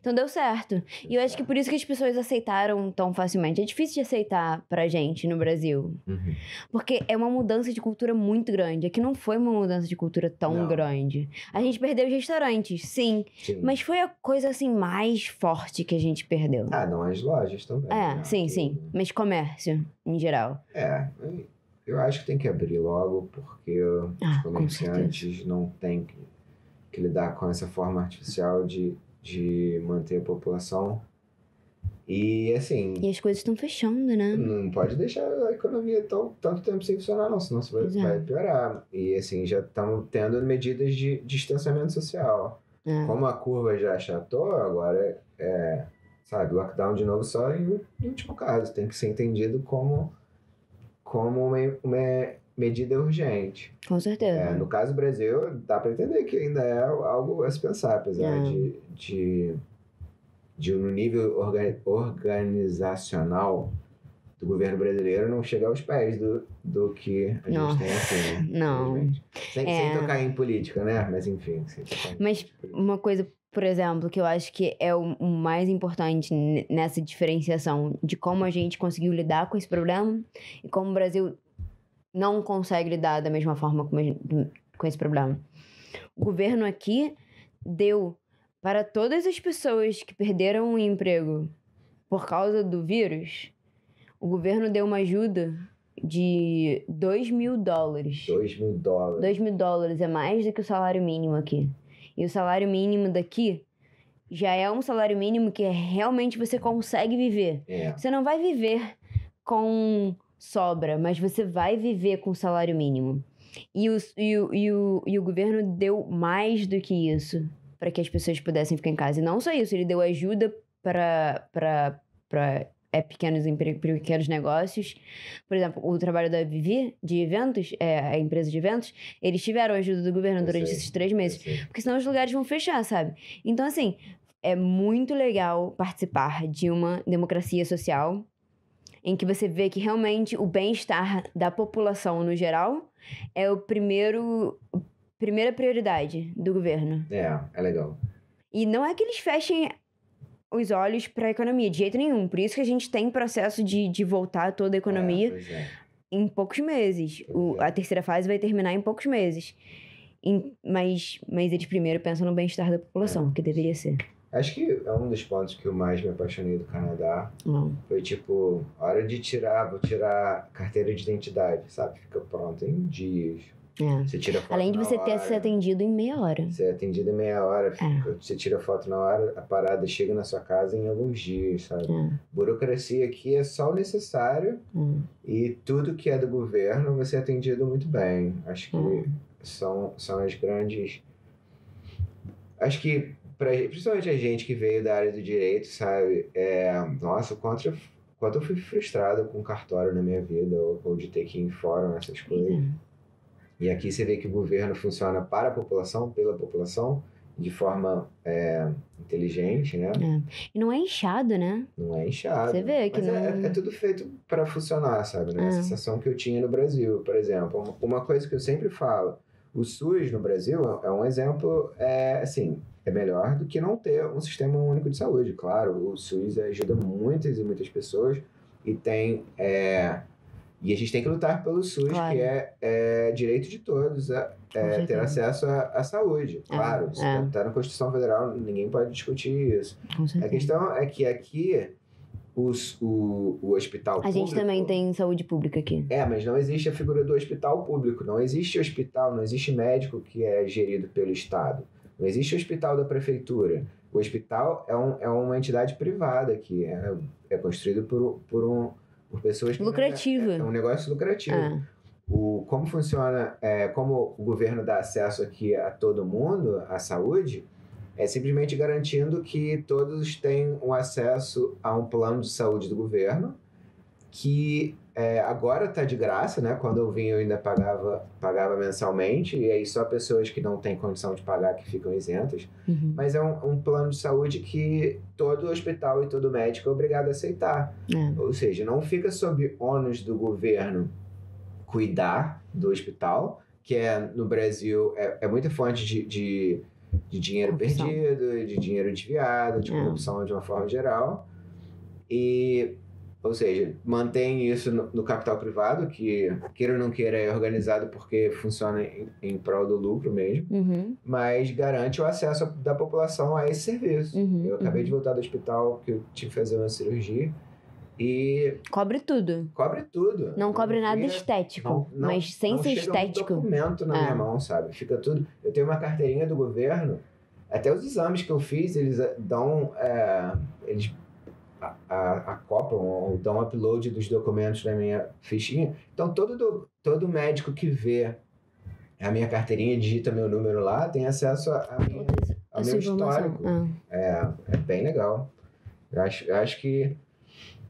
S2: Então deu certo. E eu acho que por isso que as pessoas aceitaram tão facilmente. É difícil de aceitar pra gente no Brasil. Porque é uma mudança de cultura muito grande. Aqui não foi uma mudança de cultura tão grande. A gente perdeu os restaurantes, sim. Mas foi a coisa, assim, mais forte que a gente perdeu.
S1: Não, as lojas também.
S2: Sim. Mas comércio, em geral.
S1: Eu acho que tem que abrir logo, porque os comerciantes não têm que lidar com essa forma artificial de manter a população. E assim...
S2: E as coisas estão fechando, né?
S1: Não pode deixar a economia tanto tempo sem funcionar, não. Senão você vai piorar. E assim, já estamos tendo medidas de distanciamento social. Como a curva já achatou, agora sabe, lockdown de novo só em último caso. Tem que ser entendido como uma medida urgente.
S2: Com certeza.
S1: No caso do Brasil, dá para entender que ainda é algo a se pensar, apesar de no nível organizacional do governo brasileiro não chegar aos pés do que a gente tem aqui, né?
S2: Não.
S1: Sem tocar em política, né? Mas enfim.
S2: Mas uma coisa, por exemplo, que eu acho que é o mais importante nessa diferenciação de como a gente conseguiu lidar com esse problema e como o Brasil não consegue lidar da mesma forma com esse problema. O governo aqui deu para todas as pessoas que perderam o emprego por causa do vírus, o governo deu uma ajuda de $2.000.
S1: $2.000.
S2: $2.000 é mais do que o salário mínimo aqui. E o salário mínimo daqui já é um salário mínimo que realmente você consegue viver. Você não vai viver com sobra, mas você vai viver com salário mínimo. E o governo deu mais do que isso para que as pessoas pudessem ficar em casa. E não só isso, ele deu ajuda para pequenos negócios. Por exemplo, o trabalho da Vivi, de eventos, a empresa de eventos, eles tiveram a ajuda do governo durante esses 3 meses. Porque senão os lugares vão fechar, sabe? Então, assim, é muito legal participar de uma democracia social em que você vê que realmente o bem-estar da população no geral é o primeira prioridade do governo.
S1: É legal.
S2: E não é que eles fechem os olhos para a economia, de jeito nenhum. Por isso que a gente tem processo de voltar toda a economia em poucos meses. A terceira fase vai terminar em poucos meses. Mas eles primeiro pensam no bem-estar da população, que deveria ser.
S1: Acho que é um dos pontos que eu mais me apaixonei do Canadá. Foi tipo, hora de vou tirar carteira de identidade, sabe? Fica pronto em dias. Você tira foto
S2: além de você ter ser atendido em meia hora.
S1: Você é atendido em meia hora. Você tira foto na hora, a parada chega na sua casa em alguns dias, sabe? Burocracia aqui é só o necessário. E tudo que é do governo você é atendido muito bem. Acho que são as grandes... Acho que principalmente a gente que veio da área do direito, sabe? Nossa, quanto eu fui frustrado com cartório na minha vida, ou de ter que ir em fórum, essas coisas. E aqui você vê que o governo funciona para a população, pela população, de forma inteligente, né?
S2: E não é inchado, né?
S1: Não é inchado.
S2: Você vê que
S1: mas é tudo feito para funcionar, sabe? Né? A sensação que eu tinha no Brasil, por exemplo. Uma coisa que eu sempre falo, o SUS no Brasil é um exemplo, assim... É melhor do que não ter um sistema único de saúde. Claro, o SUS ajuda muitas e muitas pessoas e tem... E a gente tem que lutar pelo SUS, que é direito de todos ter acesso à saúde. Claro, isso está na Constituição Federal, ninguém pode discutir isso. A questão é que aqui o hospital público... A
S2: gente também tem saúde pública aqui.
S1: Mas não existe a figura do hospital público. Não existe hospital, não existe médico que é gerido pelo Estado. Não existe o hospital da prefeitura. O hospital é uma entidade privada que é construído por pessoas...
S2: Lucrativo.
S1: É um negócio lucrativo. Como funciona, como o governo dá acesso aqui a todo mundo à saúde, é simplesmente garantindo que todos têm um acesso a um plano de saúde do governo, que agora está de graça, né? Quando eu vim eu ainda pagava mensalmente, e aí só pessoas que não têm condição de pagar que ficam isentas. Mas é um plano de saúde que todo hospital e todo médico é obrigado a aceitar. Ou seja, não fica sob ônus do governo cuidar do hospital, que no Brasil é muita fonte de dinheiro perdido, de dinheiro desviado, de corrupção de uma forma geral. Ou seja, mantém isso no capital privado, que, queira ou não queira, é organizado porque funciona em prol do lucro mesmo, mas garante o acesso da população a esse serviço. Eu acabei de voltar do hospital, que eu tive que fazer uma cirurgia, e...
S2: Cobre tudo.
S1: Cobre tudo.
S2: Não cobre nada estético, mas sem ser estético.
S1: Não chega um documento na minha mão, sabe? Fica tudo... Eu tenho uma carteirinha do governo, até os exames que eu fiz, eles dão... Eles acoplam ou dão upload dos documentos na minha fichinha. Então, todo médico que vê a minha carteirinha, digita meu número lá, tem acesso ao meu histórico. É bem legal. Eu acho que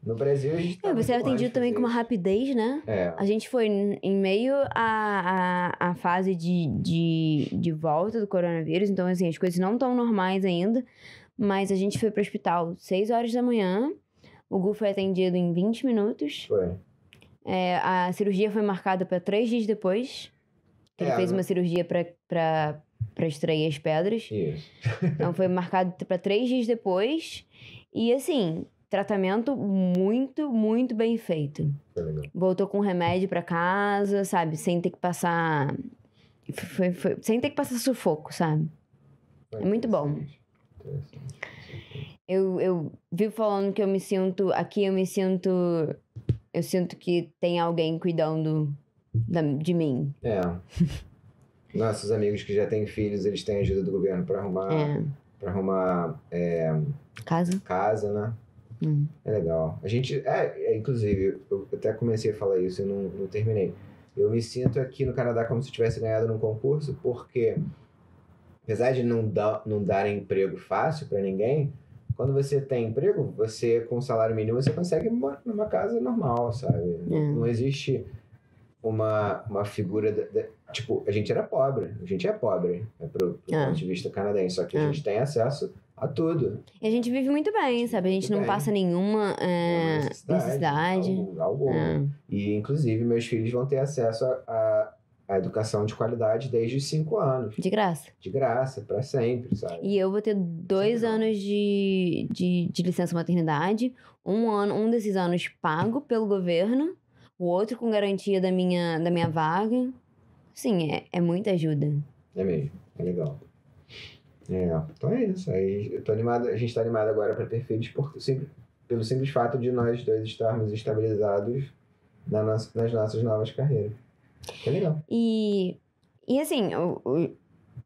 S1: no Brasil a gente
S2: você é atendido também com uma rapidez, né? A gente foi em meio à fase de volta do coronavírus, então assim, as coisas não estão normais ainda. Mas a gente foi pro hospital 6 horas da manhã. O Gu foi atendido em 20 minutos.
S1: Foi.
S2: A cirurgia foi marcada para 3 dias depois. Ele fez uma cirurgia para extrair as pedras.
S1: Isso.
S2: Então foi marcado para 3 dias depois. E assim, tratamento muito, muito bem feito.
S1: Foi legal.
S2: Voltou com remédio para casa, sabe? Sem ter que passar... sem ter que passar sufoco, sabe? É muito bom. Eu vivo falando que eu sinto que tem alguém cuidando de mim.
S1: Nossos amigos que já têm filhos, eles têm ajuda do governo para arrumar casa, né? É legal. A gente, inclusive, eu até comecei a falar isso e não terminei. Eu me sinto aqui no Canadá como se eu tivesse ganhado num concurso, porque apesar de não darem emprego fácil para ninguém, quando você tem emprego, você com salário mínimo, você consegue morar numa casa normal, sabe? Não existe uma figura... Tipo, a gente era pobre. A gente é pobre, pro ponto de vista canadense. Só que a gente tem acesso a tudo.
S2: E a gente vive muito bem, sabe? A gente não passa nenhuma necessidade.
S1: Alguma. E, inclusive, meus filhos vão ter acesso a educação de qualidade desde os 5 anos.
S2: De graça.
S1: De graça, pra sempre, sabe?
S2: E eu vou ter 2 anos de licença maternidade. Um desses anos pago pelo governo. O outro com garantia da minha vaga. Sim, é muita ajuda.
S1: É mesmo, é legal. Então é isso. Aí eu tô animado, a gente tá animado agora pra ter filhos pelo simples fato de nós dois estarmos estabilizados nas nossas novas carreiras. Que legal.
S2: E assim,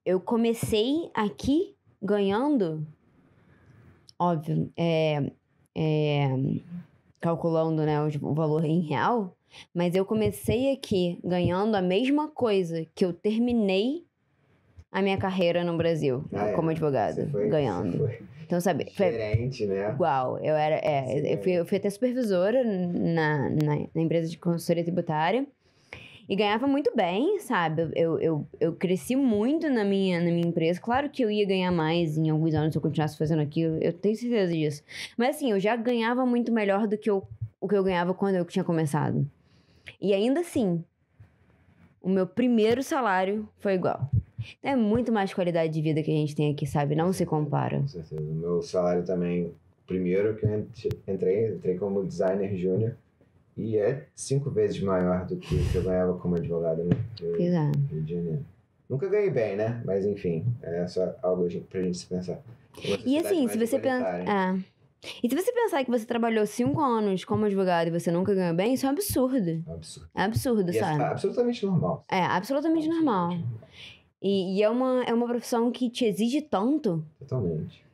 S2: eu comecei aqui ganhando, óbvio, calculando, né, o valor em real, mas eu comecei aqui ganhando a mesma coisa que eu terminei a minha carreira no Brasil como advogada, ganhando. Então, sabe,
S1: diferente, né?
S2: Igual, eu fui até supervisora na empresa de consultoria tributária e ganhava muito bem, sabe? Eu cresci muito na minha empresa. Claro que eu ia ganhar mais em alguns anos se eu continuasse fazendo aquilo, eu tenho certeza disso. Mas assim, eu já ganhava muito melhor do que o que eu ganhava quando eu tinha começado. E ainda assim, o meu primeiro salário foi igual. É muito mais qualidade de vida que a gente tem aqui, sabe? Não se compara.
S1: Com certeza. O meu salário também, primeiro que eu entrei como designer júnior e é 5 vezes maior do que eu ganhava como advogado no Rio de Janeiro. Nunca ganhei bem, né? Mas enfim, é só algo pra gente se pensar.
S2: E assim, se você pensar... E se você pensar que você trabalhou 5 anos como advogado e você nunca ganha bem, isso é um absurdo. É absurdo, sabe?
S1: É absolutamente normal.
S2: É absolutamente normal. E é uma profissão que te exige tanto.
S1: Totalmente.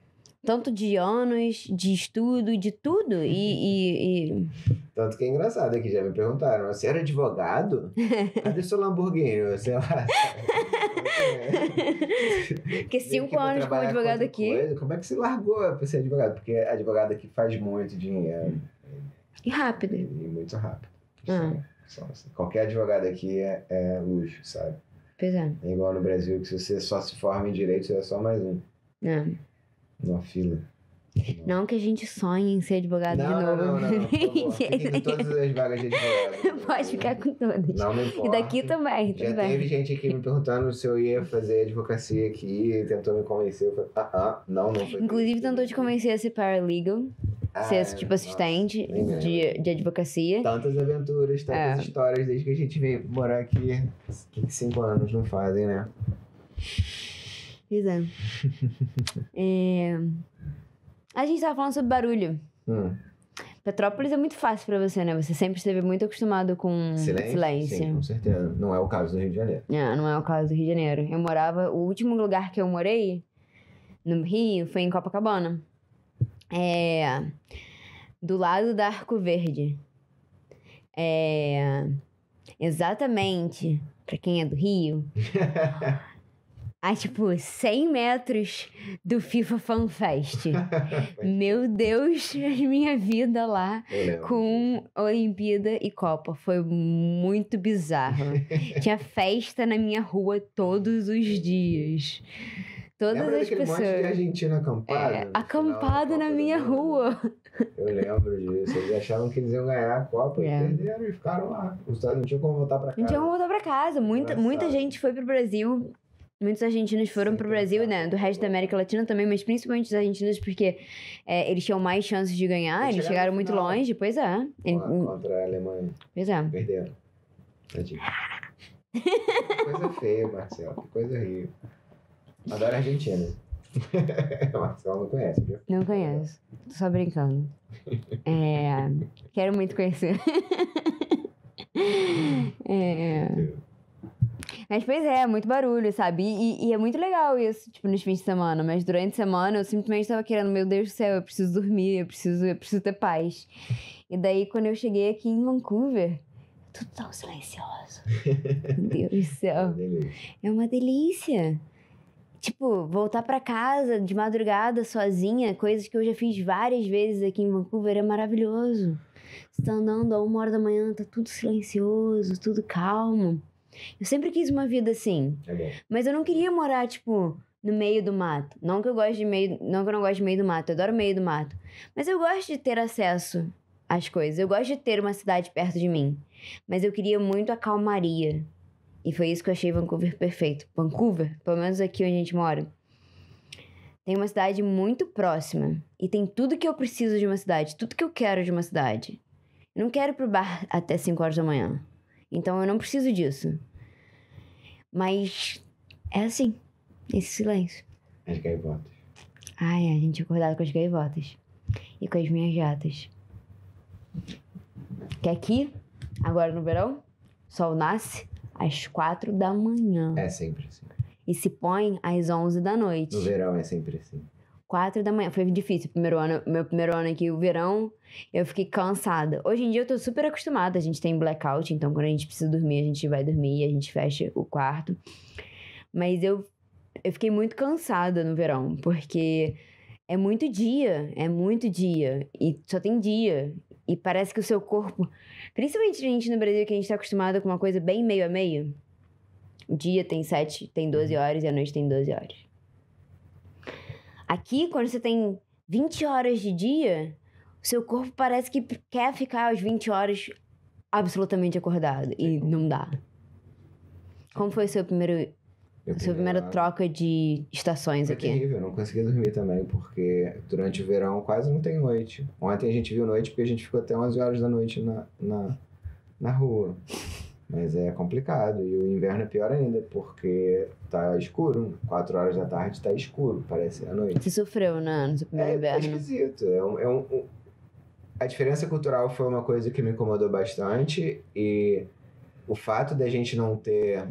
S2: Tanto de anos, de estudo, de tudo.
S1: Tanto que é engraçado que já me perguntaram, você era advogado? Cadê seu Lamborghini? Sei lá.
S2: Porque 5 anos como advogado aqui.
S1: Como é que você largou pra ser advogado? Porque advogado aqui faz muito dinheiro.
S2: E rápido.
S1: E muito rápido. Assim, qualquer advogado aqui é luxo, sabe?
S2: Pois é.
S1: É igual no Brasil, que se você só se forma em direito, você é só mais um. Numa fila.
S2: Não que a gente sonhe em ser advogado de novo.
S1: Não. Fiquem com todas as vagas de advogado.
S2: Pode ficar com todas.
S1: Não importa.
S2: E daqui também.
S1: Já teve gente aqui me perguntando se eu ia fazer advocacia aqui, tentou me convencer. Eu falei, não foi.
S2: Inclusive tentou te convencer a ser paralegal, ser tipo assistente de advocacia.
S1: Tantas aventuras, tantas histórias desde que a gente veio morar aqui. 5 anos não fazem, né?
S2: Pois é. A gente tava falando sobre barulho. Petrópolis é muito fácil pra você, né? Você sempre esteve muito acostumado com silêncio.
S1: Sim, com certeza. Não é o caso do Rio de Janeiro.
S2: Não é o caso do Rio de Janeiro. O último lugar que eu morei no Rio foi em Copacabana. Do lado da Arco Verde. Exatamente, pra quem é do Rio... a, 100 metros do FIFA Fan Fest. Meu Deus, minha vida lá com Olimpíada e Copa. Foi muito bizarro. Tinha festa na minha rua todos os dias. Todas as pessoas.
S1: Monte de argentino acampado?
S2: Acampado na minha rua.
S1: Eu lembro disso. Eles achavam que eles iam ganhar a Copa e perderam e ficaram lá. Não tinham como voltar pra casa.
S2: Não tinha como voltar pra casa. Muita gente foi pro Brasil. Muitos argentinos foram pro Brasil, né? Do resto da América Latina também, mas principalmente os argentinos porque eles tinham mais chances de ganhar. Eles chegaram muito longe, pois é.
S1: Contra a Alemanha.
S2: Pois é.
S1: Perderam. Que coisa feia, Marcelo. Que coisa horrível. Adoro a Argentina. Marcelo não conhece, viu?
S2: Não conheço. Tô só brincando. Quero muito conhecer. Mas, pois muito barulho, sabe? E é muito legal isso, nos fins de semana. Mas durante a semana eu simplesmente tava querendo, meu Deus do céu, eu preciso dormir, eu preciso ter paz. E daí, quando eu cheguei aqui em Vancouver, tudo tão silencioso. Meu Deus do céu. É uma delícia. Tipo, voltar pra casa de madrugada sozinha, coisas que eu já fiz várias vezes aqui em Vancouver, é maravilhoso. Você tá andando a 1h da manhã, tá tudo silencioso, tudo calmo. Eu sempre quis uma vida assim.
S1: É bom.
S2: Mas eu não queria morar, tipo, no meio do mato. Não que eu goste de meio... Não que eu não goste de meio do mato, eu adoro meio do mato. Mas eu gosto de ter acesso às coisas. Eu gosto de ter uma cidade perto de mim. Mas eu queria muito a calmaria. E foi isso que eu achei Vancouver perfeito. Vancouver, pelo menos aqui onde a gente mora, tem uma cidade muito próxima. E tem tudo que eu preciso de uma cidade. Tudo que eu quero de uma cidade. Eu não quero ir pro bar até 5h da manhã. Então eu não preciso disso. Mas é assim. Esse silêncio.
S1: As gaivotas.
S2: Ai, a gente acordado com as gaivotas. E com as minhas gatas. Que aqui, agora no verão, o sol nasce às 4 da manhã.
S1: É sempre assim.
S2: E se põe às 11 da noite.
S1: No verão é sempre assim.
S2: 4 da manhã. Foi difícil meu primeiro ano aqui, o verão, eu fiquei cansada. Hoje em dia eu tô super acostumada. A gente tem blackout, então quando a gente precisa dormir, a gente vai dormir, a gente fecha o quarto. Mas eu fiquei muito cansada no verão, porque é muito dia. E só tem dia. E parece que o seu corpo... Principalmente a gente no Brasil, que a gente tá acostumado com uma coisa bem meio a meio. O dia tem 12 horas e a noite tem 12 horas. Aqui, quando você tem 20 horas de dia, o seu corpo parece que quer ficar às 20 horas absolutamente acordado. E não dá. Como foi a sua primeira troca de estações
S1: Foi
S2: aqui?
S1: terrível, eu não consegui dormir também, porque durante o verão quase não tem noite. Ontem a gente viu noite porque a gente ficou até 11 horas da noite na rua. Mas é complicado. E o inverno é pior ainda, porque tá escuro. 4 horas da tarde tá escuro, parece a noite.
S2: Você sofreu, né, no seu primeiro
S1: É
S2: inverno?
S1: esquisito. A diferença cultural foi uma coisa que me incomodou bastante. E o fato da gente não ter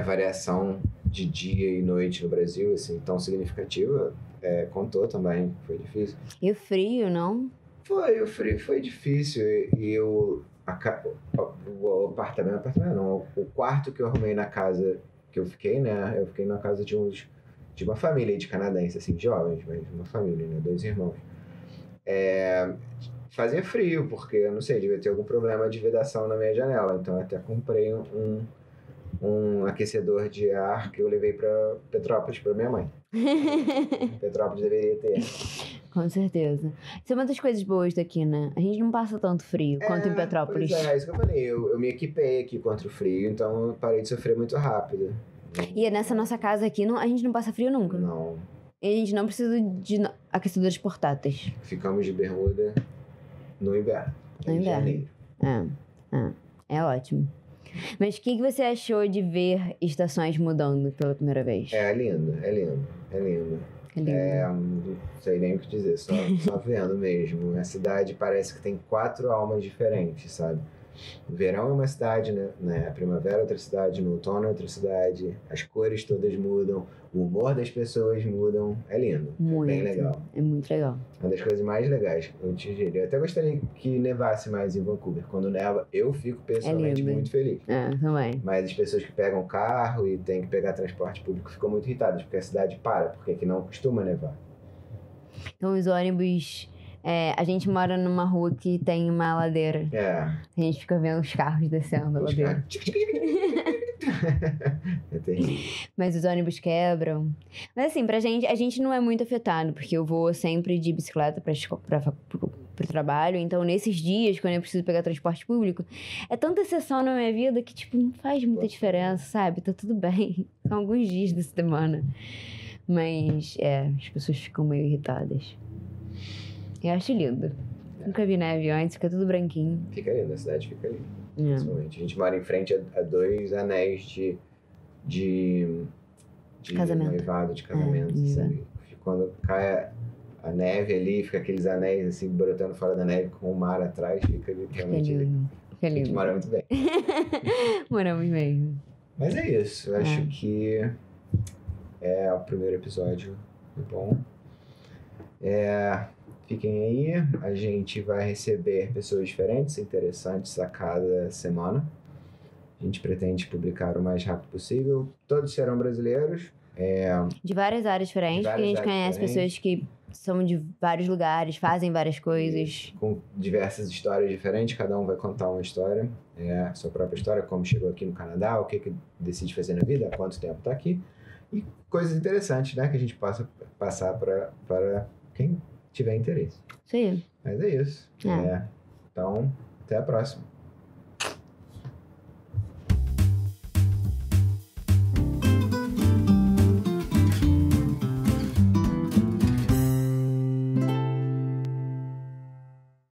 S1: variação de dia e noite no Brasil, assim, tão significativa, contou também. Foi difícil.
S2: E o frio, não?
S1: O frio foi difícil. E o apartamento não, o quarto que eu arrumei na casa que eu fiquei, né? Eu fiquei na casa de uma família de canadenses, assim, jovens, mas uma família, né? 2 irmãos. Fazia frio, porque, eu não sei, devia ter algum problema de vedação na minha janela. Então, eu até comprei um aquecedor de ar que eu levei pra Petrópolis, pra minha mãe. Petrópolis deveria ter.
S2: Com certeza. Isso é uma das coisas boas daqui, né? A gente não passa tanto frio quanto em Petrópolis.
S1: Pois é isso que eu falei. Eu me equipei aqui contra o frio, então eu parei de sofrer muito rápido.
S2: E nessa nossa casa aqui, a gente não passa frio nunca.
S1: Não.
S2: E a gente não precisa de aquecedores portáteis.
S1: Ficamos de bermuda no inverno.
S2: No
S1: em
S2: inverno.
S1: janeiro.
S2: É ótimo. Mas o que você achou de ver estações mudando pela primeira vez?
S1: É lindo.
S2: É lindo.
S1: Não sei nem o que dizer, só vendo mesmo. A cidade parece que tem 4 almas diferentes, sabe? O verão é uma cidade, né? A primavera é outra cidade, no outono é outra cidade. As cores todas mudam, o humor das pessoas mudam. É lindo,
S2: Muito.
S1: é bem legal.
S2: É muito legal.
S1: Uma das coisas mais legais, eu te diria. Eu até gostaria que nevasse mais em Vancouver. Quando neva, eu fico pessoalmente
S2: lindo.
S1: muito feliz.
S2: Também.
S1: Mas as pessoas que pegam carro e têm que pegar transporte público ficam muito irritadas, porque a cidade para, porque aqui não costuma nevar.
S2: Então os ônibus... a gente mora numa rua que tem uma ladeira. A gente fica vendo os carros descendo a ladeira.
S1: É terrível.
S2: Mas os ônibus quebram. Mas assim, pra gente, a gente não é muito afetado, porque eu vou sempre de bicicleta pro trabalho. Então, nesses dias, quando eu preciso pegar transporte público, é tanta exceção na minha vida que, tipo, não faz muita diferença, sabe? Tá tudo bem. São alguns dias da semana. Mas, as pessoas ficam meio irritadas. Eu acho lindo. Nunca vi neve antes, fica tudo branquinho.
S1: Fica lindo, a cidade fica linda. Principalmente. A gente mora em frente a 2 anéis de
S2: casamento.
S1: Noivado, de casamento. Sabe? Quando cai a neve ali, fica aqueles anéis assim, brotando fora da neve com o mar atrás, fica literalmente lindo.
S2: Fica lindo.
S1: A gente mora muito bem.
S2: Moramos mesmo.
S1: Mas é isso. Eu acho que o primeiro episódio foi bom. Fiquem aí, a gente vai receber pessoas diferentes, interessantes a cada semana. A gente pretende publicar o mais rápido possível. Todos serão brasileiros,
S2: De várias áreas diferentes,
S1: De
S2: porque a gente
S1: várias áreas
S2: conhece pessoas que são de vários lugares, fazem várias coisas.
S1: Com diversas histórias diferentes, cada um vai contar uma história, a sua própria história, como chegou aqui no Canadá, o que decide fazer na vida, há quanto tempo está aqui, e coisas interessantes, né, que a gente possa passar para quem tiver interesse.
S2: Isso aí.
S1: Mas é isso.
S2: É.
S1: Então, até a próxima.